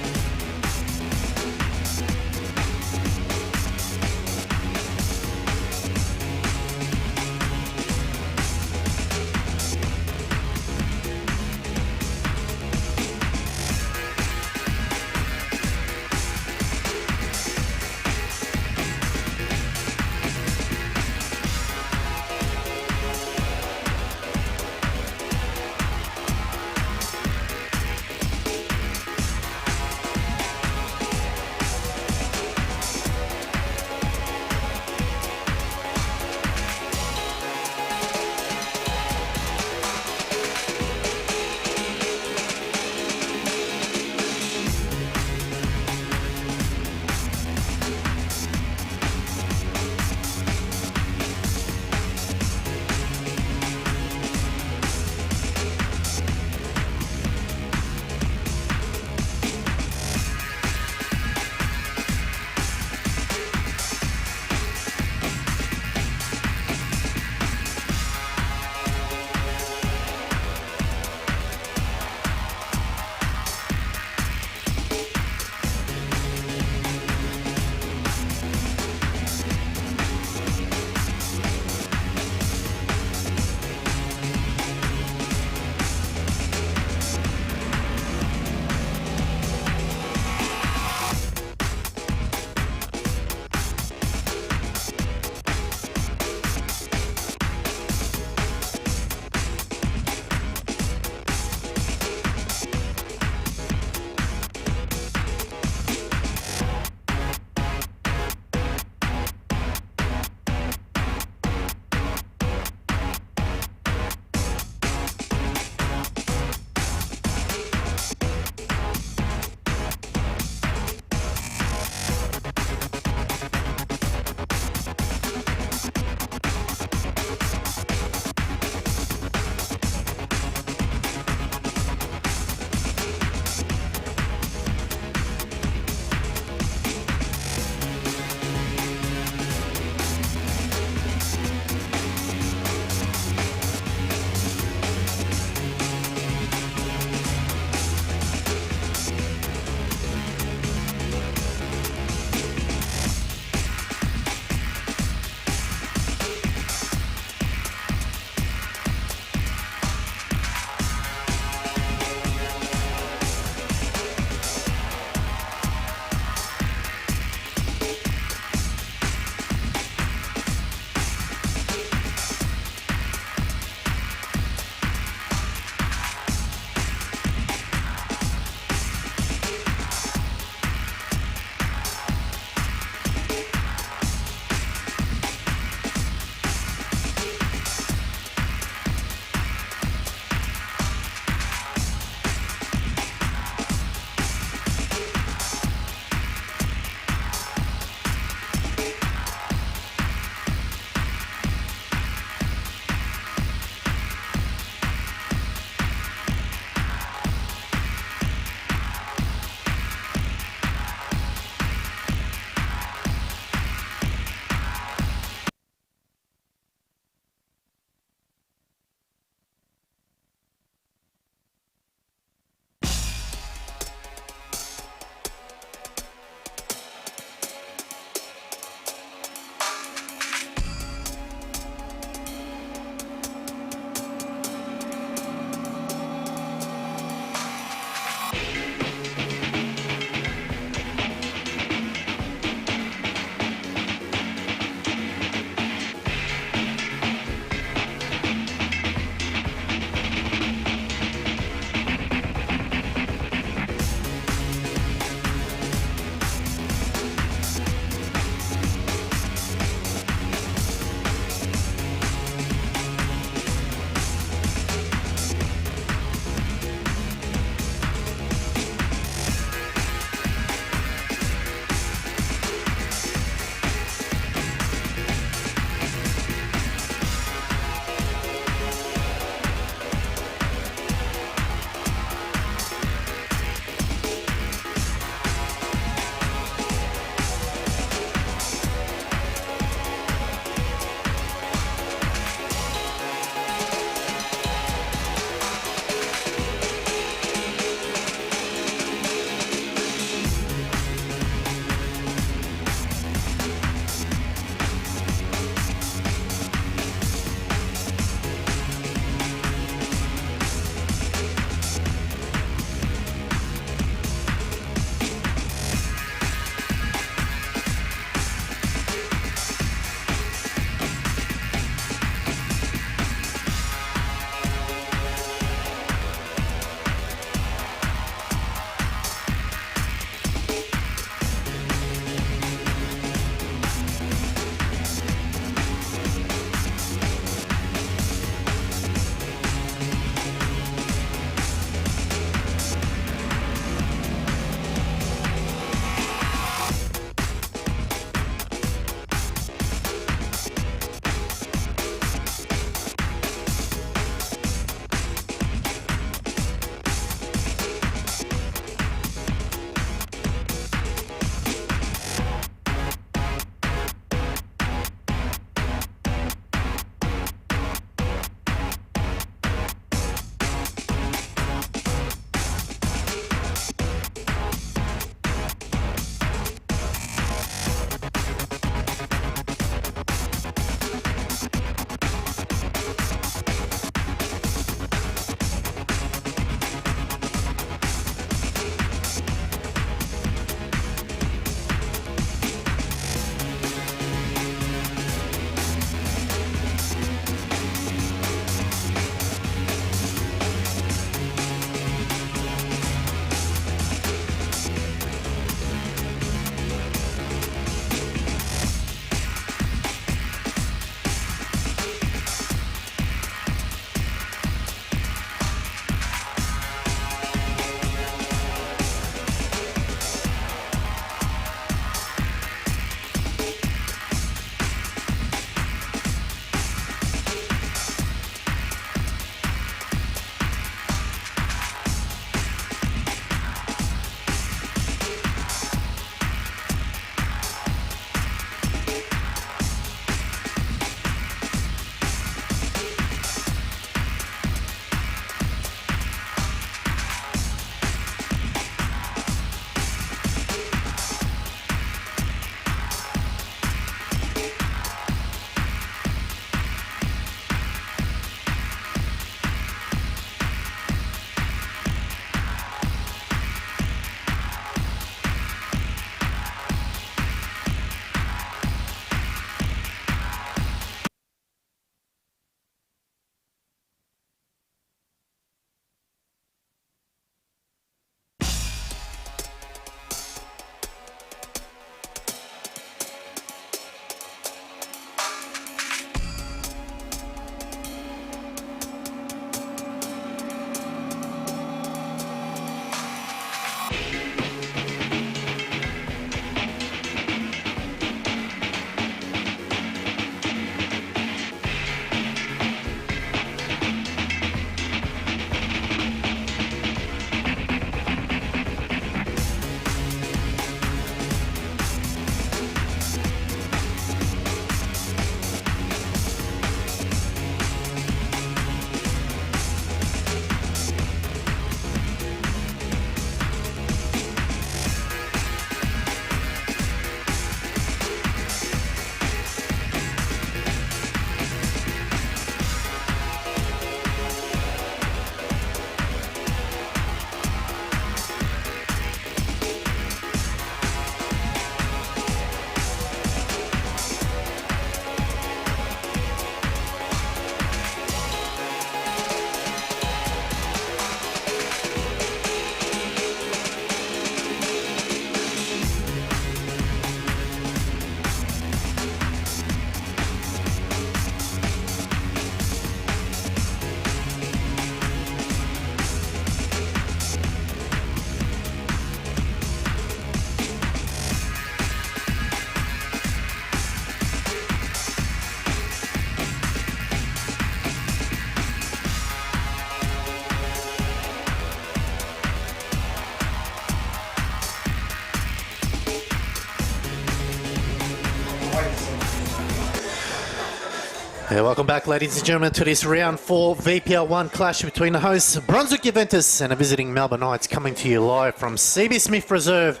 Yeah, welcome back, ladies and gentlemen, to this round 4 VPL 1 clash between the hosts Brunswick Juventus and the visiting Melbourne Knights, coming to you live from CB Smith Reserve.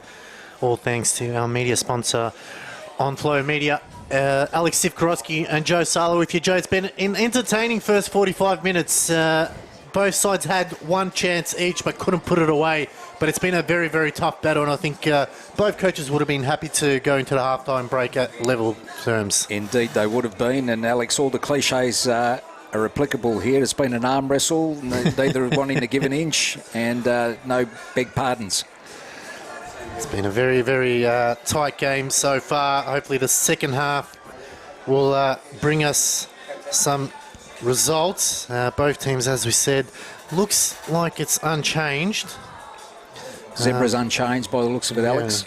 All thanks to our media sponsor, OnFlow Media. Alex Sivkorowski and Joe Salo with you. Joe, it's been an entertaining first 45 minutes. Both sides had one chance each but couldn't put it away. But it's been a very, very tough battle, and I think both coaches would have been happy to go into the halftime break at level terms. Indeed, they would have been. And Alex, all the cliches are applicable here. It's been an arm wrestle, neither wanting to give an inch, and no beg pardons. It's been a very, very tight game so far. Hopefully the second half will bring us some results. Both teams, as we said, looks like it's unchanged. Zebra's unchanged by the looks of it, Alex.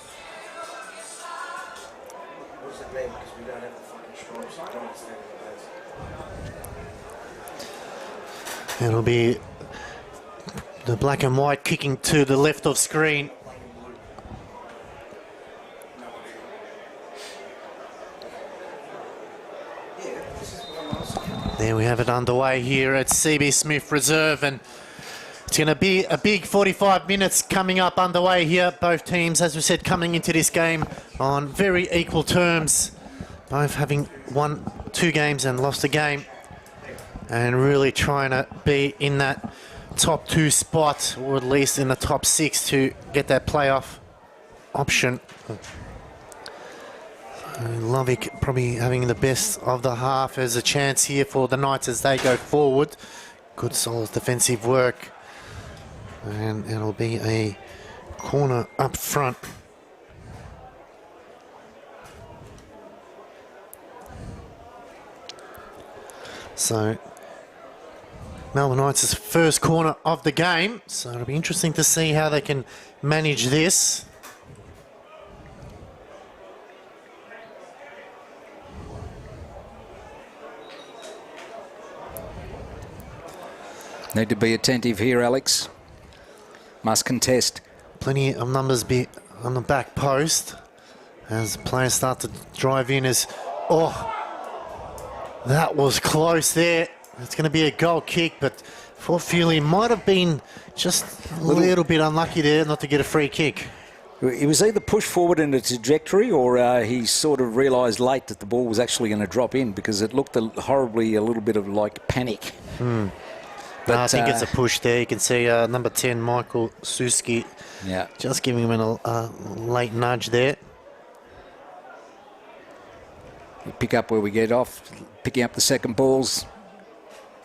It'll be the black and white kicking to the left of screen. There we have it underway here at CB Smith Reserve, and it's going to be a big 45 minutes coming up underway here. Both teams, as we said, coming into this game on very equal terms, both having won 2 games and lost a game, and really trying to be in that top 2 spot, or at least in the top 6 to get that playoff option. Lovick probably having the best of the half as a chance here for the Knights as they go forward. Good solid defensive work. And it'll be a corner up front. So Melbourne Knights' first corner of the game. So it'll be interesting to see how they can manage this. Need to be attentive here, Alex. Must contest. Plenty of numbers be on the back post as players start to drive in. That was close there. It's going to be a goal kick, but for Feely might have been just a little bit unlucky there not to get a free kick. He was either pushed forward in a trajectory, or he sort of realised late that the ball was actually going to drop in, because it looked horribly a little bit of like panic. But I think it's a push there. You can see number 10, Michael Suski, just giving him a late nudge there. We pick up where we get off, picking up the second balls.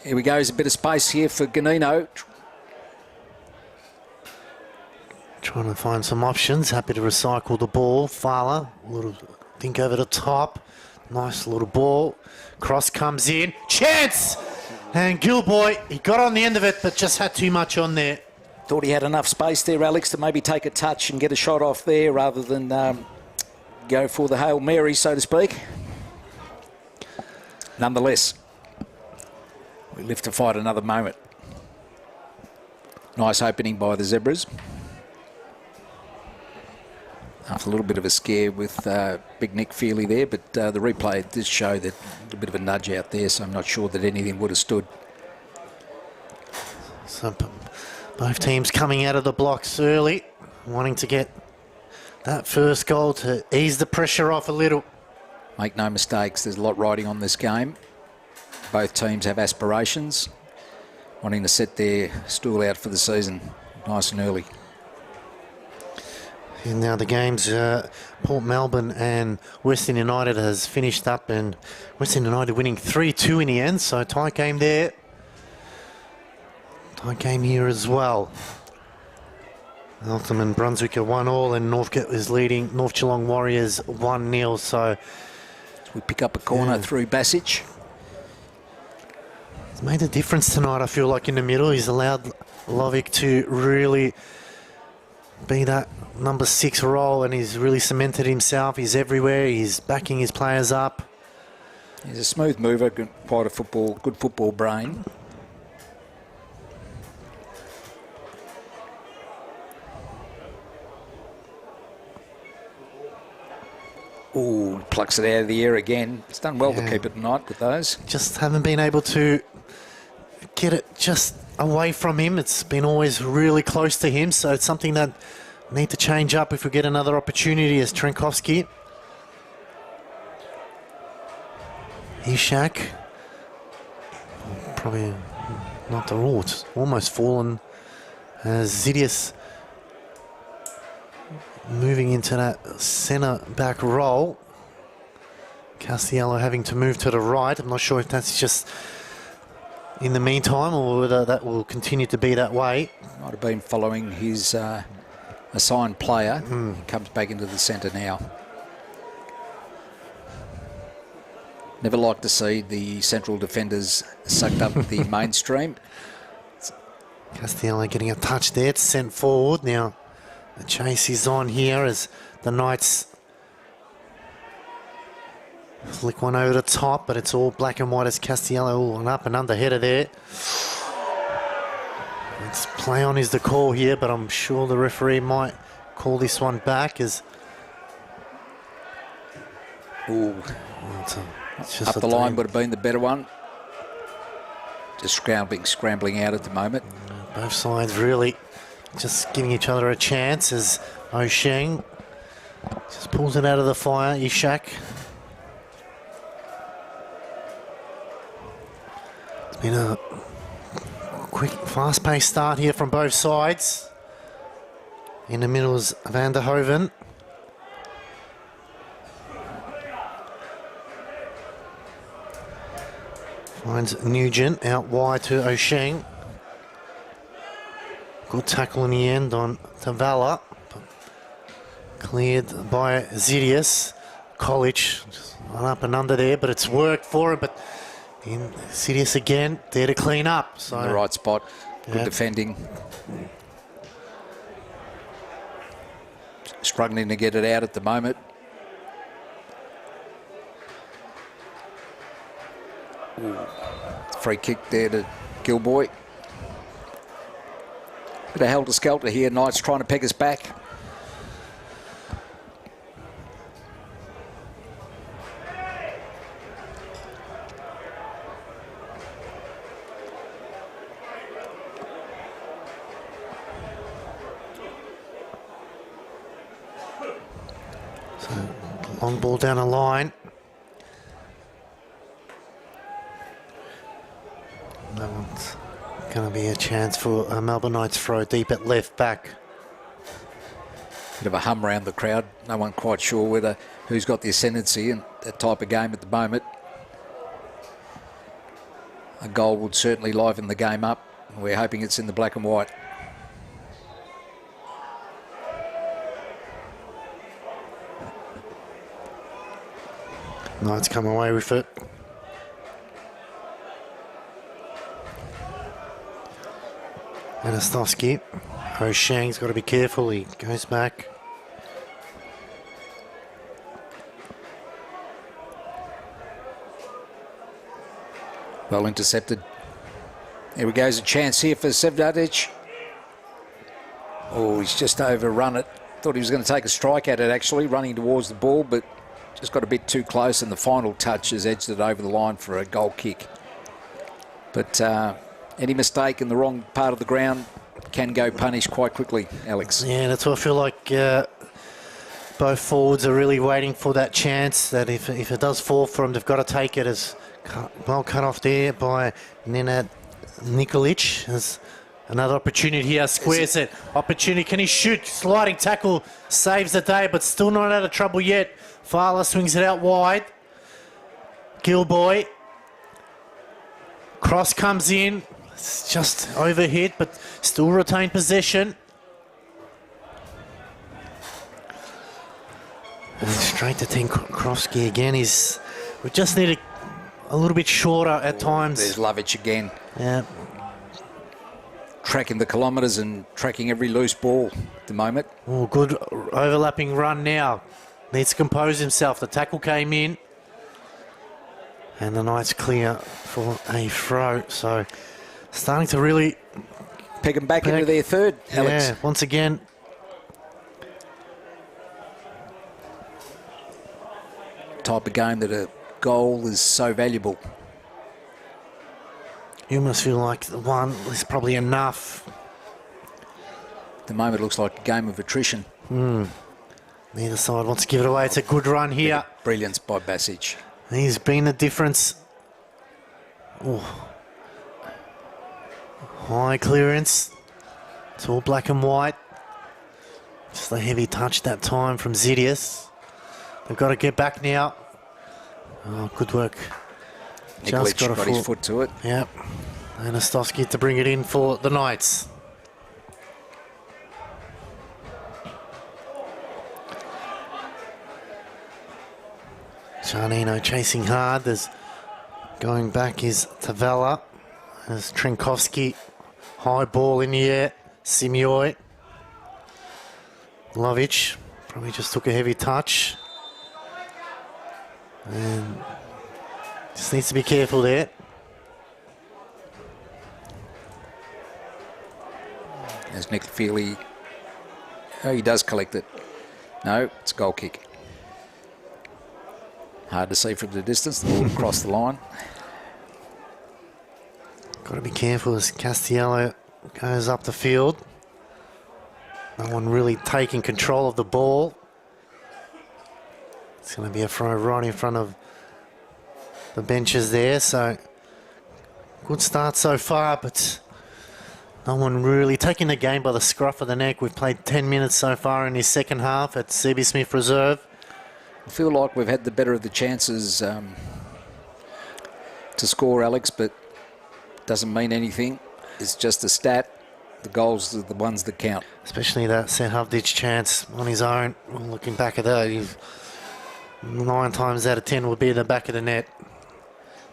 Here we go. There's a bit of space here for Ganino. Trying to find some options. Happy to recycle the ball. Fowler, little think over the top. Nice little ball. Cross comes in. Chance! And Gilboy, he got on the end of it, but just had too much on there. Thought he had enough space there, Alex, to maybe take a touch and get a shot off there rather than go for the Hail Mary, so to speak. Nonetheless, we live to fight another moment. Nice opening by the Zebras. After a little bit of a scare with Big Nick Feely there, but the replay did show that a little bit of a nudge out there, so I'm not sure that anything would have stood. So both teams coming out of the blocks early, wanting to get that first goal to ease the pressure off a little. Make no mistakes, there's a lot riding on this game. Both teams have aspirations, wanting to set their stool out for the season nice and early. And now the games, Port Melbourne and Western United has finished up, and Western United winning 3-2 in the end, so tight game there. Tight game here as well. Eltham and Brunswick are 1-1, and Northcote is leading North Geelong Warriors 1-0, so... We pick up a corner through Basic. It's made a difference tonight, I feel like, in the middle. He's allowed Lovick to really be that number 6 role, and he's really cemented himself. He's everywhere. He's backing his players up. He's a smooth mover, quite a good football brain. Ooh, plucks it out of the air again. It's done well to keep it tonight with those. Just haven't been able to get it just away from him. It's been always really close to him, so it's something that need to change up if we get another opportunity as Trenkovsky. Ishak. Probably not the rule. It's almost fallen as Zidius moving into that centre back role. Castiello having to move to the right. I'm not sure if that's just in the meantime or whether that will continue to be that way. Might have been following his assigned player. He comes back into the centre now. Never like to see the central defenders sucked up the mainstream. Castiello getting a touch there. It's sent forward. Now the chase is on here as the Knights flick one over the top, but it's all black and white as Castiello an up and under header there. It's play on is the call here, but I'm sure the referee might call this one back as it's just up the line would have been the better one. Just scrambling out at the moment. Both sides really just giving each other a chance as O'Sheng just pulls it out of the fire. Ishak. It's been a quick, fast-paced start here from both sides. In the middle is Van der Hoven. Finds Nugent out wide to O'Sheng. Good tackle in the end on Tavala. Cleared by Zidius. College just run up and under there, but it's worked for him. But in Zidius again, there to clean up. So in the right spot. Good defending. Struggling to get it out at the moment. Ooh. Free kick there to Gilboy. Bit of helter-skelter here. Knights trying to peg us back. So, long ball down the line. That one's going to be a chance for Melbourne Knights throw deep at left back. Bit of a hum around the crowd. No one quite sure who's got the ascendancy in that type of game at the moment. A goal would certainly liven the game up. We're hoping it's in the black and white. Knights come away with it. Anastovsky. O'Sheng's got to be careful. He goes back. Well intercepted. Here we go. There's a chance here for Sevdadic. Oh, he's just overrun it. Thought he was going to take a strike at it, actually, running towards the ball, but just got a bit too close, and the final touch has edged it over the line for a goal kick. But any mistake in the wrong part of the ground can go punished quite quickly, Alex. Yeah, that's what I feel like. Both forwards are really waiting for that chance that if it does fall for them, they've got to take it. As well cut off there by Nenad Nikolic. There's another opportunity here. Squares it. Opportunity. Can he shoot? Sliding tackle saves the day, but still not out of trouble yet. Fowler swings it out wide. Gilboy. Cross comes in. It's just overhit, but still retain possession. And straight to Tinkrowski again. We just need a little bit shorter at times. There's Lovich again. Yeah. Tracking the kilometres and tracking every loose ball at the moment. Oh, good overlapping run now. Needs to compose himself. The tackle came in. And the Knights clear for a throw. So starting to really peg them back into their third, Alex. Yeah, once again. type of game that a goal is so valuable. You almost feel like the one is probably enough. At the moment, it looks like a game of attrition. Neither side wants to give it away. It's a good run here. Brilliance by Basic. He's been the difference. Oh. High clearance. It's all black and white. Just a heavy touch that time from Zidius. They've got to get back now. Oh, good work. Just got his foot to it. Yep. Anastovsky to bring it in for the Knights. Giannino chasing hard. There's going back is Tavalla. There's Trenkovsky. High ball in the air. Simioi. Lovic probably just took a heavy touch. And just needs to be careful there. As Nick Feely, oh, he does collect it. No, it's a goal kick. Hard to see from the distance, the ball across the line. Got to be careful as Castiello goes up the field. No one really taking control of the ball. It's going to be a throw right in front of the benches there. So good start so far, but no one really taking the game by the scruff of the neck. We've played 10 minutes so far in his second half at CB Smith Reserve. I feel like we've had the better of the chances to score, Alex, but doesn't mean anything. It's just a stat. The goals are the ones that count. Especially that Sehavdic chance on his own. Well, looking back at that, he's 9 times out of 10 will be in the back of the net.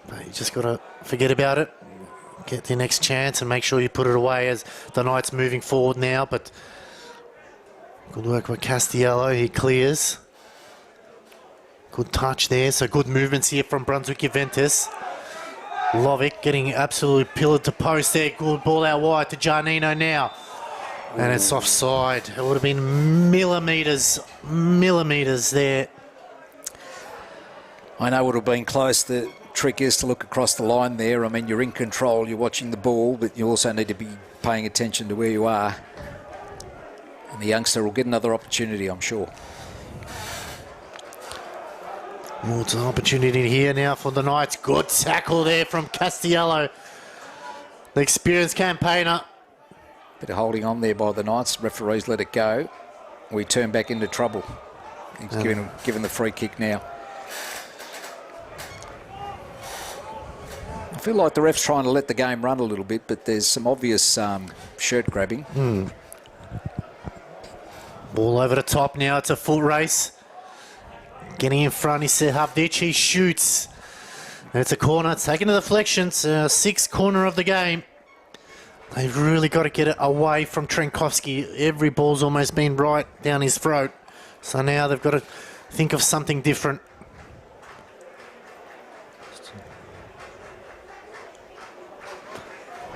But you just got to forget about it. Get the next chance and make sure you put it away as the Knights moving forward now. But good work with Castiello. He clears. Good touch there. So good movements here from Brunswick Juventus. Lovic getting absolutely pillared to post there. Good ball out wide to Giannino now. And it's offside. It would have been millimetres there. I know it would have been close. The trick is to look across the line there. I mean, you're in control, you're watching the ball, but you also need to be paying attention to where you are. And the youngster will get another opportunity, I'm sure. Well, it's an opportunity here now for the Knights. Good tackle there from Castiello. The experienced campaigner. Bit of holding on there by the Knights. Referees let it go. We turn back into trouble. He's given the free kick now. I feel like the ref's trying to let the game run a little bit, but there's some obvious shirt grabbing. Ball over the top now. It's a foot race. Getting in front is Sehavdic. He shoots. And it's a corner. It's taken a deflection. It's a 6th corner of the game. They've really got to get it away from Trenkovsky. Every ball's almost been right down his throat. So now they've got to think of something different.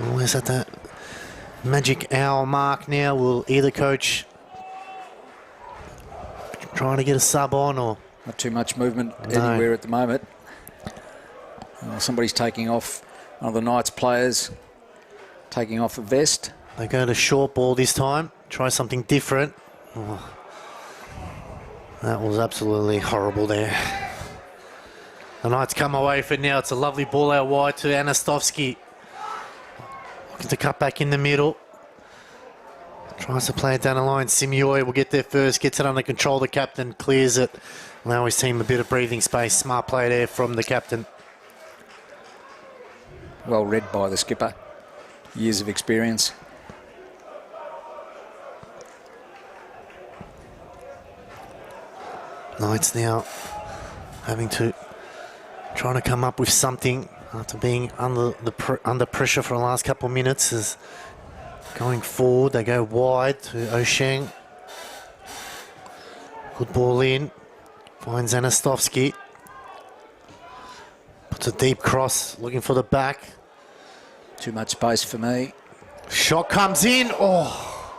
Always at that magic hour mark now. Will either coach trying to get a sub on or... Not too much movement anywhere at the moment. Somebody's taking off, one of the Knights players, taking off a vest. They go to short ball this time. Try something different. Oh, that was absolutely horrible there. The Knights come away for it now. It's a lovely ball out wide to Anastovsky. Looking to cut back in the middle. Tries to play it down the line. Simioi will get there first. Gets it under control. The captain clears it. Allow his team a bit of breathing space. Smart play there from the captain. Well read by the skipper. Years of experience. Knights now having to trying to come up with something after being under pressure for the last couple of minutes. Is going forward. They go wide to Osheng. Good ball in. Finds Anastovsky. Puts a deep cross, looking for the back. Too much space for me. Shot comes in. Oh,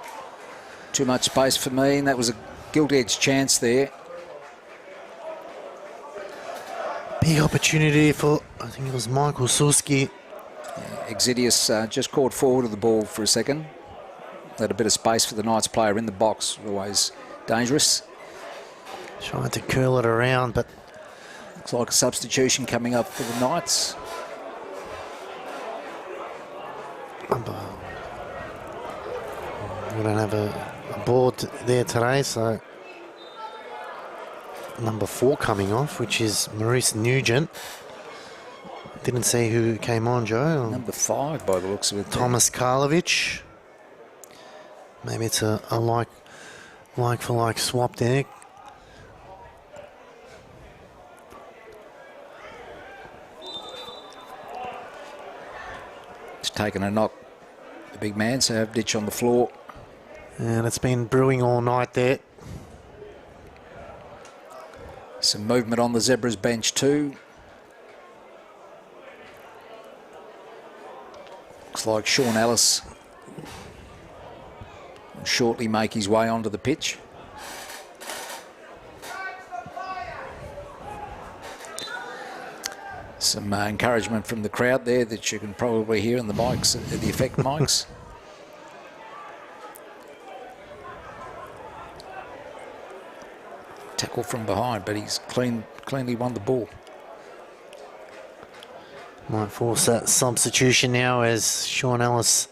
Too much space for me, and that was a gilt-edged chance there. Big opportunity for, I think it was Michael Sulski. Exidius just caught forward of the ball for a second. Let a bit of space for the Knights player in the box, always dangerous. Trying to curl it around, but looks like a substitution coming up for the Knights. We don't have a board there today, so number 4 coming off, which is Maurice Nugent. Didn't see who came on, Joe. Number 5 by the looks of it. Thomas Karlovic. Maybe it's a like for like swap there. Just taking a knock, the big man, so have ditch on the floor. And it's been brewing all night there. Some movement on the Zebras bench too. Looks like Sean Ellis will shortly make his way onto the pitch. Some encouragement from the crowd there that you can probably hear in the mics, the effect mics. Tackle from behind, but he's cleanly won the ball. Might force that substitution now as Sean Ellis.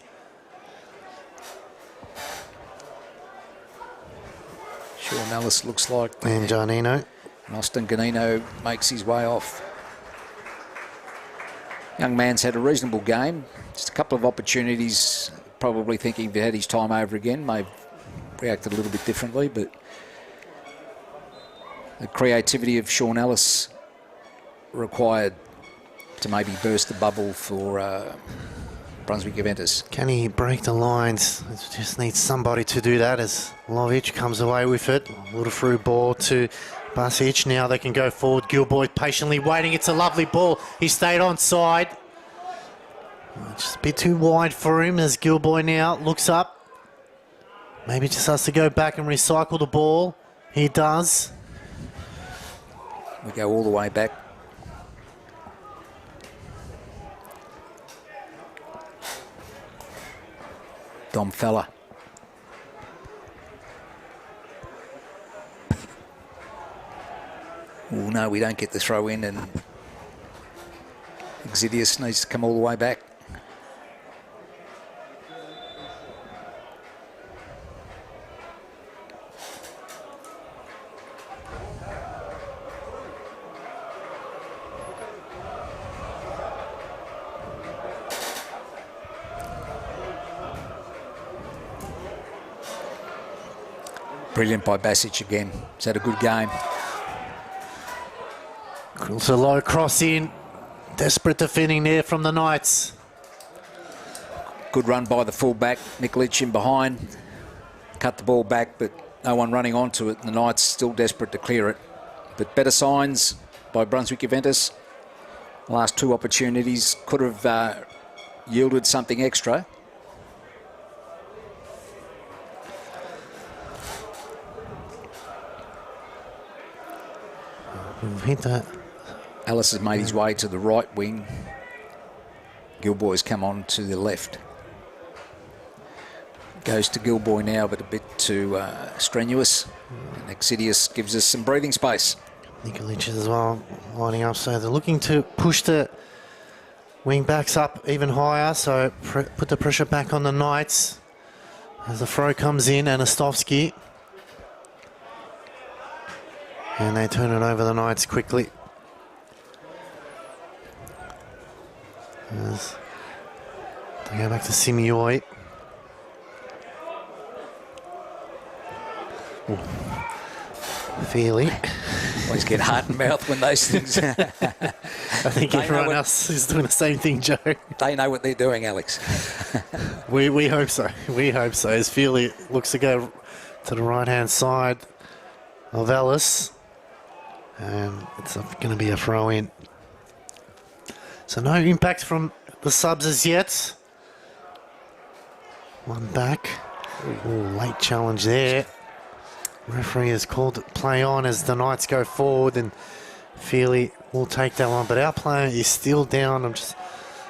Sean Ellis looks like. And Giannino. Austin Ganino makes his way off. Young man's had a reasonable game. Just a couple of opportunities, probably thinking if he had his time over again, may have reacted a little bit differently, but the creativity of Sean Ellis required to maybe burst the bubble for Brunswick Juventus. Can he break the lines? It just needs somebody to do that as Lovic comes away with it. A little through ball to Basic. Now they can go forward. Gilboy patiently waiting. It's a lovely ball. He stayed on side. Just a bit too wide for him as Gilboy now looks up. Maybe just has to go back and recycle the ball. He does. We go all the way back. Dom Fella. Oh no, we don't get the throw in, and Exidius needs to come all the way back. Brilliant by Basic again. He's had a good game. It's a low cross in. Desperate defending there from the Knights. Good run by the fullback, Nikolic in behind. Cut the ball back, but no one running onto it. The Knights still desperate to clear it. But better signs by Brunswick Juventus. Last 2 opportunities could have yielded something extra. Hit that. Ellis has made his way to the right wing. Gilboy's come on to the left. Goes to Gilboy now, but a bit too strenuous. And Exidius gives us some breathing space. Nikolic as well lining up, so they're looking to push the wing backs up even higher, so put the pressure back on the Knights as the throw comes in. Anastovsky. And they turn it over the Knights quickly. As they go back to Simioi. Feely. Always get heart and mouth when those things. I think everyone else is doing the same thing, Joe. They know what they're doing, Alex. We hope so. We hope so. As Feely looks to go to the right-hand side of Ellis. And it's going to be a throw in. So no impact from the subs as yet. One back. Ooh, late challenge there. Referee has called play on as the Knights go forward and Feely will take that one, but our player is still down. I'm just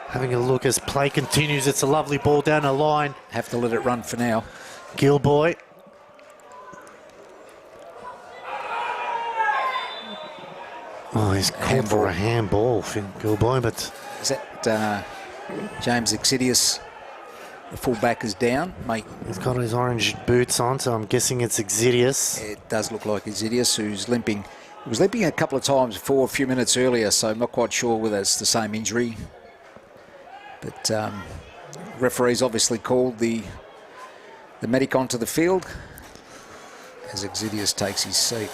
having a look as play continues. It's a lovely ball down the line. Have to let it run for now. Gilboy. Oh, he's called for a handball, Gilboy, but... Is that James Exidius, the fullback, is down, mate? He's got his orange boots on, so I'm guessing it's Exidius. It does look like Exidius, who's limping. He was limping a couple of times before, a few minutes earlier, so I'm not quite sure whether it's the same injury. But referee's obviously called the medic onto the field as Exidius takes his seat.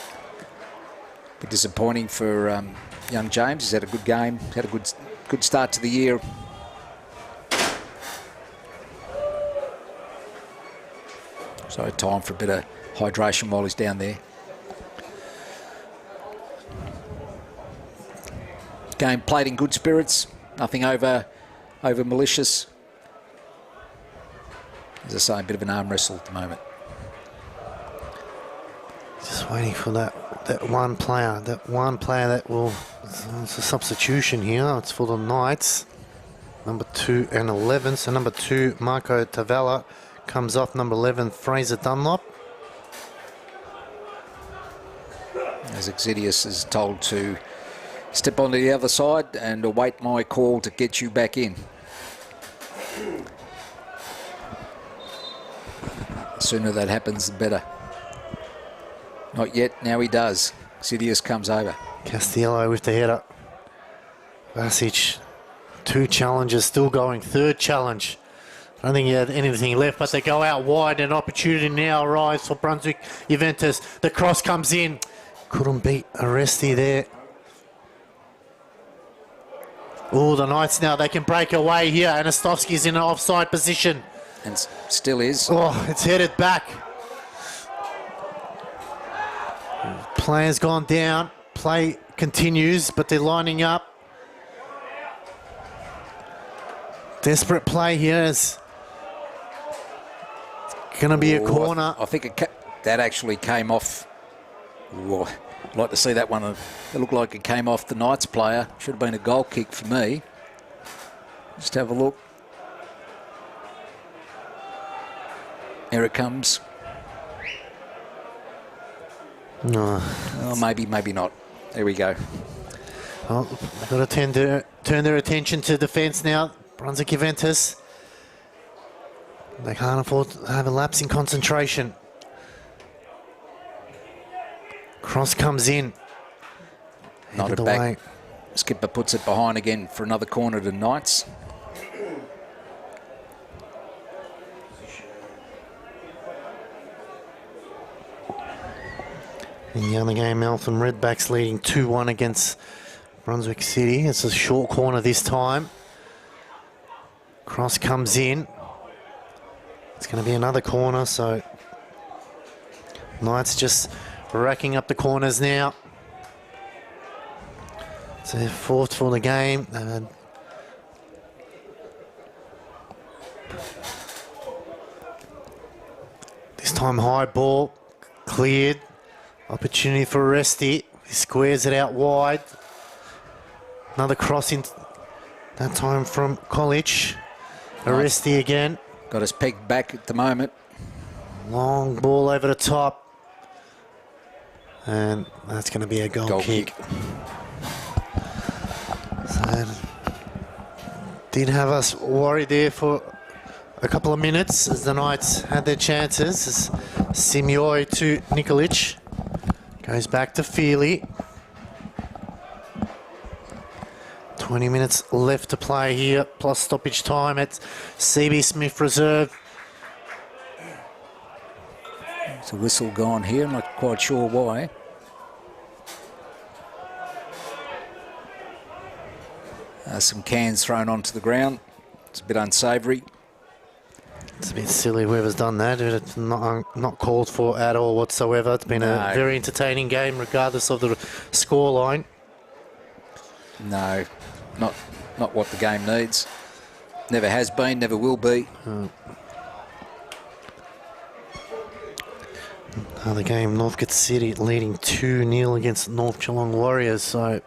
Bit disappointing for young James. He's had a good game, had a good start to the year. So time for a bit of hydration while he's down there. Game played in good spirits, nothing over malicious. As I say, a bit of an arm wrestle at the moment. Just waiting for that one player that will... It's a substitution here. It's for the Knights. Number 2 and 11. So number 2, Marco Tavalla, comes off. Number 11, Fraser Dunlop. As Exidius is told to step onto the other side and await my call to get you back in. The sooner that happens, the better. Not yet, now he does. Exidius comes over. Castiello with the header. Vasic, 2 challenges still going. 3rd challenge. I don't think he had anything left, but they go out wide. An opportunity now arrives for Brunswick Juventus. The cross comes in. Couldn't beat Aresti there. Oh, the Knights now, they can break away here. Anastovsky's in an offside position. And still is. Oh, it's headed back. Player's gone down. Play continues, but they're lining up. Desperate play here. Is going to be a corner. I think that actually came off. Ooh, I'd like to see that one. It looked like it came off the Knights player. Should have been a goal kick for me. Just have a look. Here it comes. No. Oh, maybe not. There we go. Well, they've got to turn their attention to defence now. Brunswick Juventus. They can't afford to have a lapse in concentration. Cross comes in. Not it back. Skipper puts it behind again for another corner to Knights. In the other game, Eltham Redbacks leading 2-1 against Brunswick City. It's a short corner this time. Cross comes in. It's going to be another corner, so Knights just racking up the corners now. It's their 4th for the game. This time high ball, cleared. Opportunity for Aresti. He squares it out wide. Another cross in, that time from College. Aresti again. Got us pegged back at the moment. Long ball over the top. And that's going to be a goal kick. So, did have us worried there for a couple of minutes as the Knights had their chances. As Simioi to Nikolic. Goes back to Feely. 20 minutes left to play here, plus stoppage time at CB Smith Reserve. There's a whistle gone here, I'm not quite sure why. Some cans thrown onto the ground. It's a bit unsavoury. It's a bit silly whoever's done that. It's not called for at all whatsoever. It's been a very entertaining game regardless of the scoreline. No, not what the game needs. Never has been, never will be. Another game, Northcote City leading 2-0 against North Geelong Warriors. So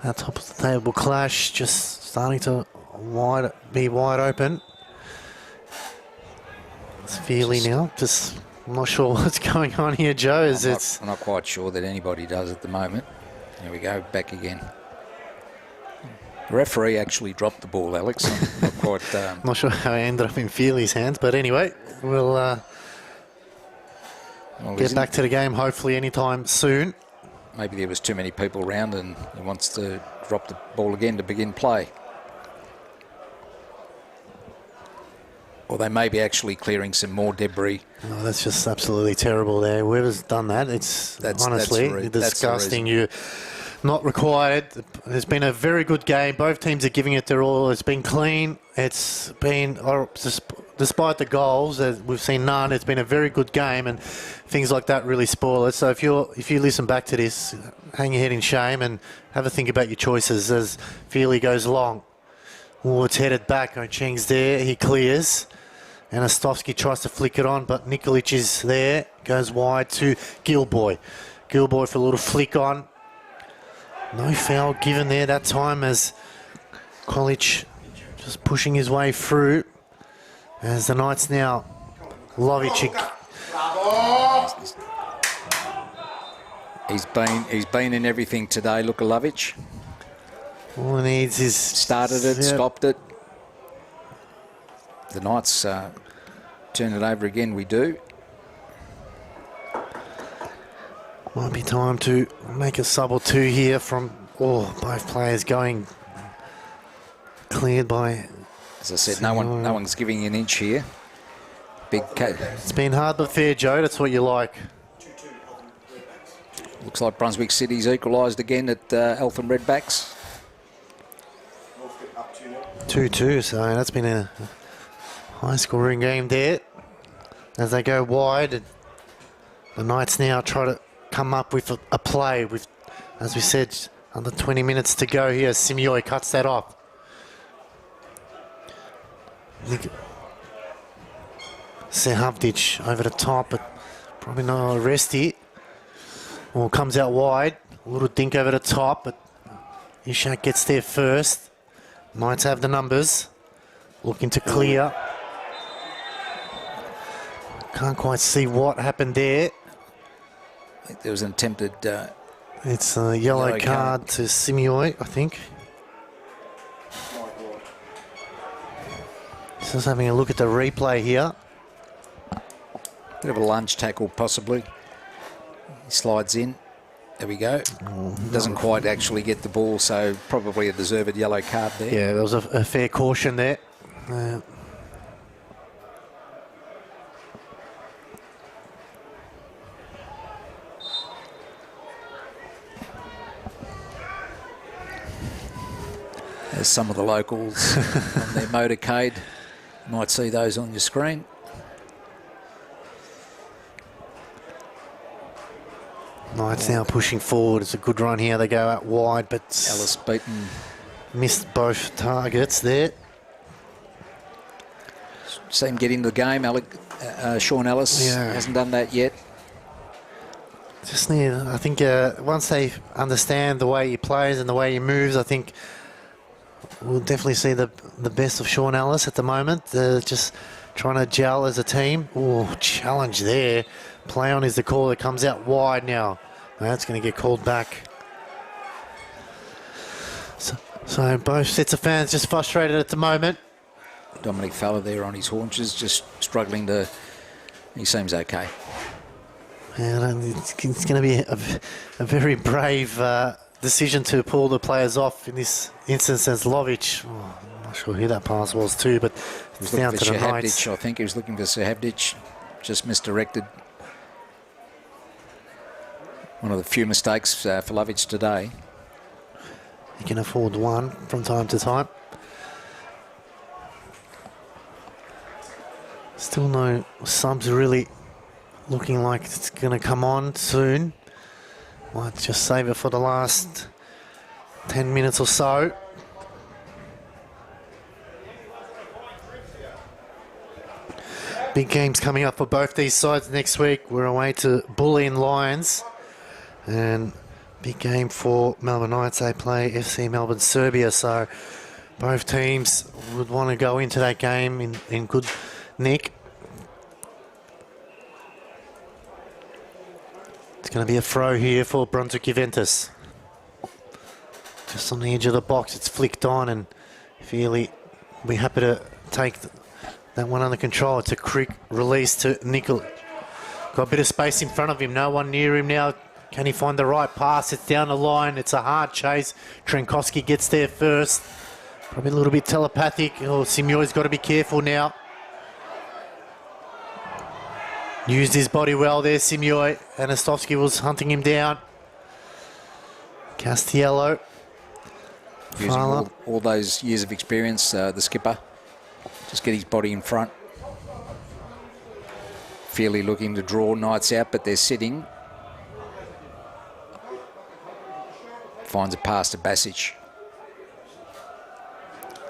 that top of the table clash just starting to be wide open. It's Feely now. I'm not sure what's going on here, Joe. I'm not quite sure that anybody does at the moment. There we go, back again. The referee actually dropped the ball, Alex. I'm not quite... not sure how it ended up in Feely's hands, but anyway, we'll get back to the game hopefully anytime soon. Maybe there was too many people around and he wants to drop the ball again to begin play. Or they may be actually clearing some more debris. Oh, that's just absolutely terrible there. Whoever's done that, that's honestly disgusting. You're not required. It's been a very good game. Both teams are giving it their all. It's been clean. It's been, despite the goals, we've seen none. It's been a very good game, and things like that really spoil it. So if you listen back to this, hang your head in shame and have a think about your choices as Feely goes long. Oh, it's headed back. O'Cheng's there. He clears. Anastovsky tries to flick it on, but Nikolic is there. Goes wide to Gilboy. Gilboy for a little flick on. No foul given there that time as College just pushing his way through. As the Knights now, Lovic. He's been in everything today. Look at Lovic. All he needs is... Started it, stopped it. The Knights turn it over again, we do. Might be time to make a sub or two here from both players going cleared by... As I said, no one's giving an inch here. Big cat. It's been hard but fair, Joe. That's what you like. Looks like Brunswick City's equalised again at Eltham Redbacks. 2-2, so that's been a high-scoring game there. As they go wide, the Knights now try to come up with a play. With, as we said, under 20 minutes to go here. Simioi cuts that off. Sehavdic over the top, but probably not Resty. Well, comes out wide. A little dink over the top, but Ishak gets there first. Knights have the numbers. Looking to clear. Can't quite see what happened there. I think there was an attempted... it's a yellow card to Simioi, I think. Just having a look at the replay here. Bit of a lunge tackle, possibly. He slides in. There we go. Doesn't quite actually get the ball, so probably a deserved yellow card there. Yeah, there was a fair caution there. There's some of the locals on their motorcade. You might see those on your screen. Knights now pushing forward. It's a good run here. They go out wide, but Ellis beaten. Missed both targets there. See him get into the game. Sean Ellis hasn't done that yet. Just need, I think, once they understand the way he plays and the way he moves, I think we'll definitely see the best of Sean Ellis at the moment. Just trying to gel as a team. Oh, challenge there. Play on is the call that comes out wide now. That's going to get called back. So both sets of fans just frustrated at the moment. Dominic Fowler there on his haunches, just struggling to... He seems okay. And it's going to be a very brave decision to pull the players off in this instance as Lovic. Oh, I'm not sure who that pass was to, but it's down to the Knights. I think he was looking for Sehavdic, just misdirected. One of the few mistakes for Lovic today. He can afford one from time to time. Still no subs really looking like it's going to come on soon. Might just save it for the last 10 minutes or so. Big games coming up for both these sides next week. We're away to Bulleen Lions. And big game for Melbourne Knights. They play FC Melbourne Serbia. So both teams would want to go into that game in good nick. It's going to be a throw here for Brunswick Juventus. Just on the edge of the box, it's flicked on, and Feely will be happy to take that one under control. It's a quick release to Nickel. Got a bit of space in front of him, no one near him now. Can he find the right pass? It's down the line. It's a hard chase. Trenkowski gets there first. Probably a little bit telepathic. Oh, Simio's got to be careful now. Used his body well there, Simio. Anastovsky was hunting him down. Castiello. Using all those years of experience, the skipper. Just get his body in front. Feely looking to draw Knights out, but they're sitting. Finds a pass to Basic.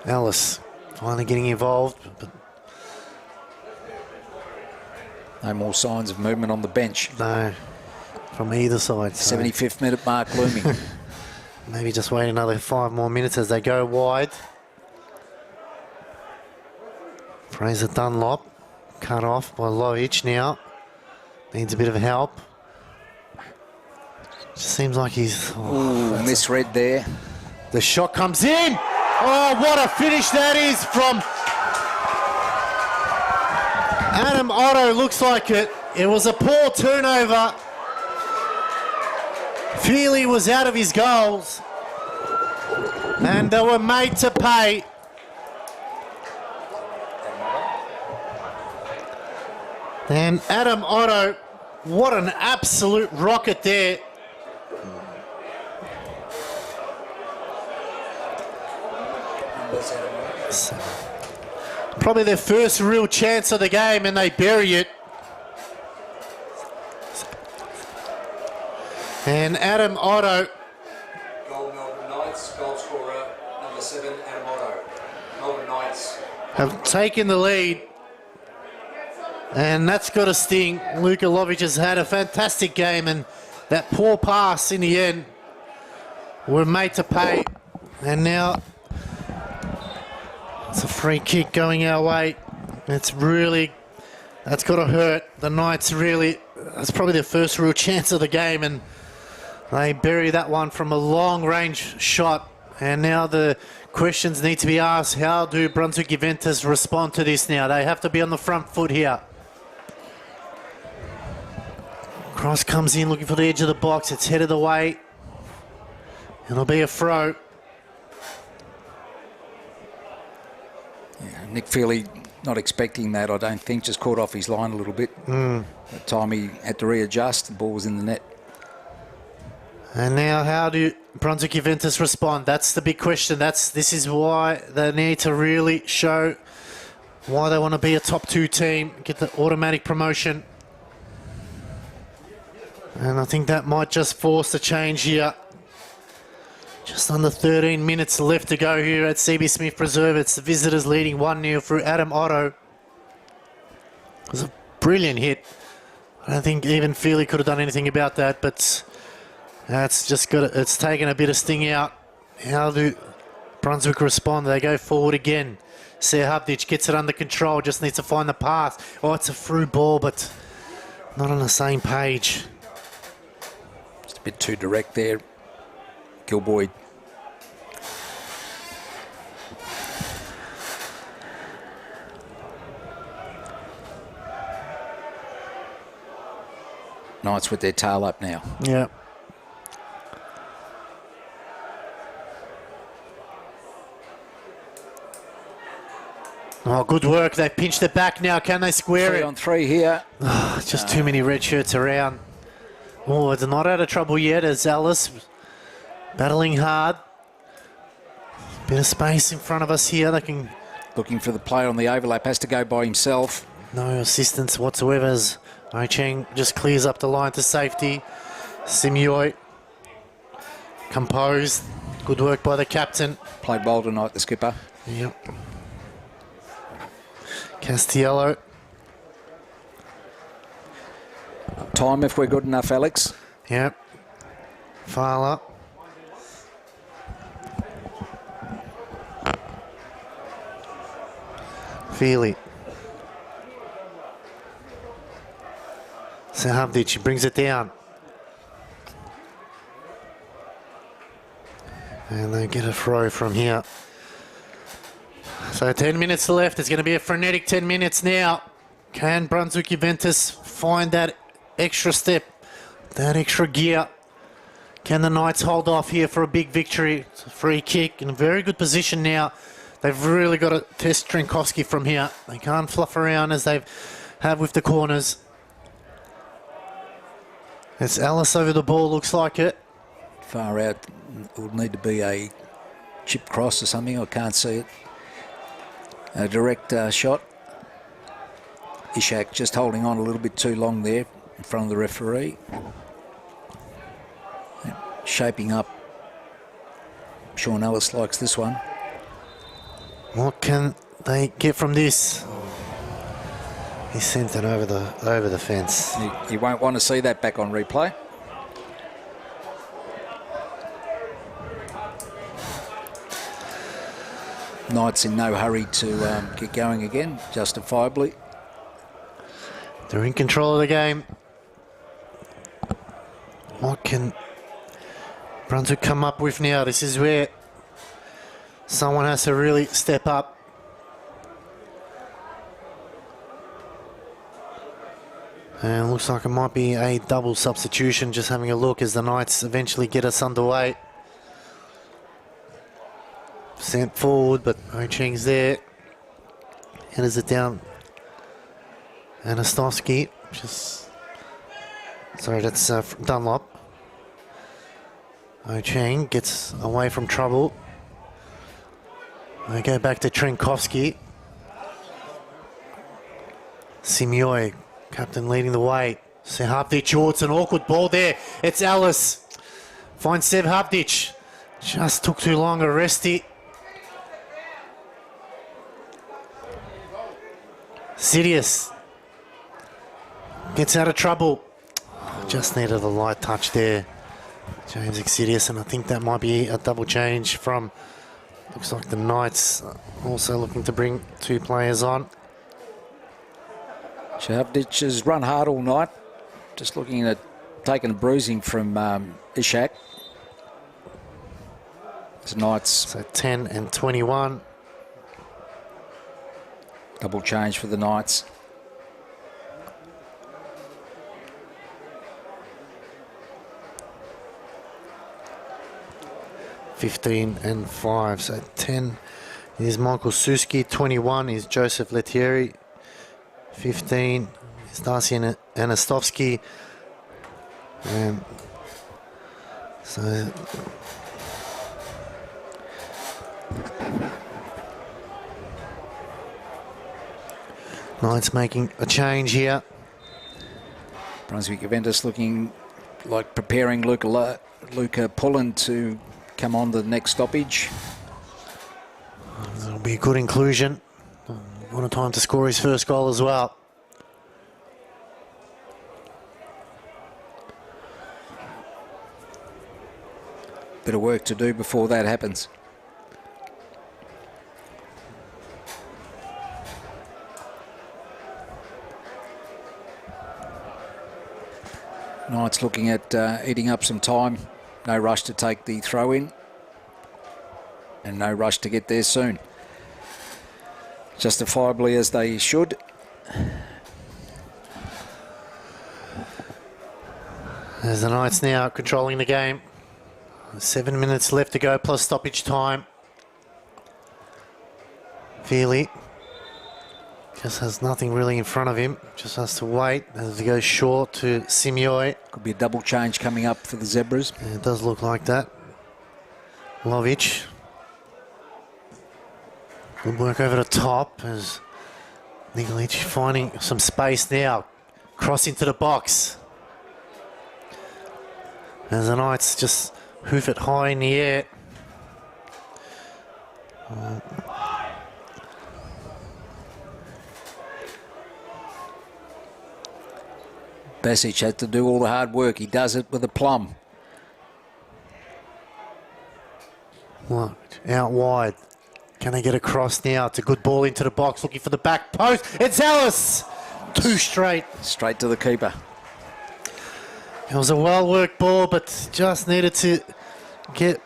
Ellis finally getting involved. But no more signs of movement on the bench. no, from either side. 75th minute mark looming. Maybe just wait another 5 more minutes as they go wide. Fraser Dunlop cut off by Lovic now. Needs a bit of help. Just seems like he's... Ooh, misread there. The shot comes in. Oh, what a finish that is from Adam Otto. Looks like it. It was a poor turnover. Feely was out of his goals. And they were made to pay. And Adam Otto, what an absolute rocket there. Probably their first real chance of the game, and they bury it. And Adam Otto. Goal Melbourne Knights, goal scorer number 7, Adam Otto. Melbourne Knights have taken the lead. And that's got to sting. Luka Lovic has had a fantastic game, and that poor pass in the end were made to pay. And now it's a free kick going our way. That's got to hurt. The Knights really, that's probably their first real chance of the game, and they bury that one from a long range shot. And now the questions need to be asked. How do Brunswick Juventus respond to this now? They have to be on the front foot here. Cross comes in looking for the edge of the box. It's headed away. It'll be a throw. Yeah, Nick Feely not expecting that, I don't think. Just caught off his line a little bit. That time he had to readjust. The ball was in the net. And now how do Brunswick Juventus respond? That's the big question. This is why they need to really show why they want to be a top 2 team, get the automatic promotion. And I think that might just force a change here. Just under 13 minutes left to go here at CB Smith Preserve. It's the visitors leading 1-0 through Adam Otto. It was a brilliant hit. I don't think even Feely could have done anything about that, but that's just it's taken a bit of sting out. How do Brunswick respond? They go forward again. Serhabdic gets it under control, just needs to find the path. Oh, it's a through ball, but not on the same page. Just a bit too direct there. Gilboyd. Knights with their tail up now. Yeah. Oh, good work. They've pinched it back now. Can they square 3 it? on 3 here. Oh, just too many red shirts around. Oh, it's not out of trouble yet as Ellis battling hard. Bit of space in front of us here. They can... Looking for the play on the overlap. Has to go by himself. No assistance whatsoever as Cheng just clears up the line to safety. Simioy composed. Good work by the captain. Played well tonight, the skipper. Yep. Castiello. Time if we're good enough, Alex. Yep. Fowler. Feely. Sahavdic brings it down. And they get a throw from here. So 10 minutes left. It's going to be a frenetic 10 minutes now. Can Brunswick Juventus find that extra step, that extra gear? Can the Knights hold off here for a big victory? It's a free kick in a very good position now. They've really got to test Trinkowski from here. They can't fluff around as they have with the corners. It's Ellis over the ball, looks like it. Far out. It would need to be a chip cross or something. I can't see it. A direct shot. Ishak just holding on a little bit too long there in front of the referee. Shaping up. Sean Ellis likes this one. What can they get from this? He sent it over the fence. You won't want to see that back on replay. Knights in no hurry to get going again, justifiably. They're in control of the game. What can Brunswick come up with now? This is where someone has to really step up. And it looks like it might be a double substitution, just having a look as the Knights eventually get us underway. Sent forward, but Ocheng's there. Headers it down. Anastovsky, sorry, that's Dunlop. Ocheng gets away from trouble. They go back to Trinkowski. Simioi, captain leading the way. Sehavdic, oh, it's an awkward ball there. It's Alice. Finds Sehavdic. Just took too long, Arresti. Sidious gets out of trouble. Just needed a light touch there. James Sidious, and I think that might be a double change from, looks like the Knights also looking to bring two players on. Shavdic has run hard all night. Just looking at taking a bruising from Ishak. It's Knights. So 10 and 21. Double change for the Knights. (15 and 5). So 10 is Michael Suski. 21 is Joseph Lettieri. 15 is Darcy Anastovsky. So Knights making a change here. Brunswick Juventus looking like preparing Luca Pullen to come on the next stoppage. That'll be a good inclusion. What a time to score his first goal as well. Bit of work to do before that happens. Knights looking at eating up some time. No rush to take the throw in. And no rush to get there soon. Justifiably as they should. There's the Knights now controlling the game. 7 minutes left to go plus stoppage time. Feely just has nothing really in front of him. Just has to wait as he goes short to Simioi. Could be a double change coming up for the Zebras. It does look like that. Lovic. Good work over the top as Nikolic finding some space now. Cross into the box. As the Knights just hoof it high in the air. Besic had to do all the hard work. He does it with aplomb. Well, out wide. Can they get across now? It's a good ball into the box, looking for the back post. It's Ellis! 2 straight. Straight to the keeper. It was a well-worked ball, but just needed to get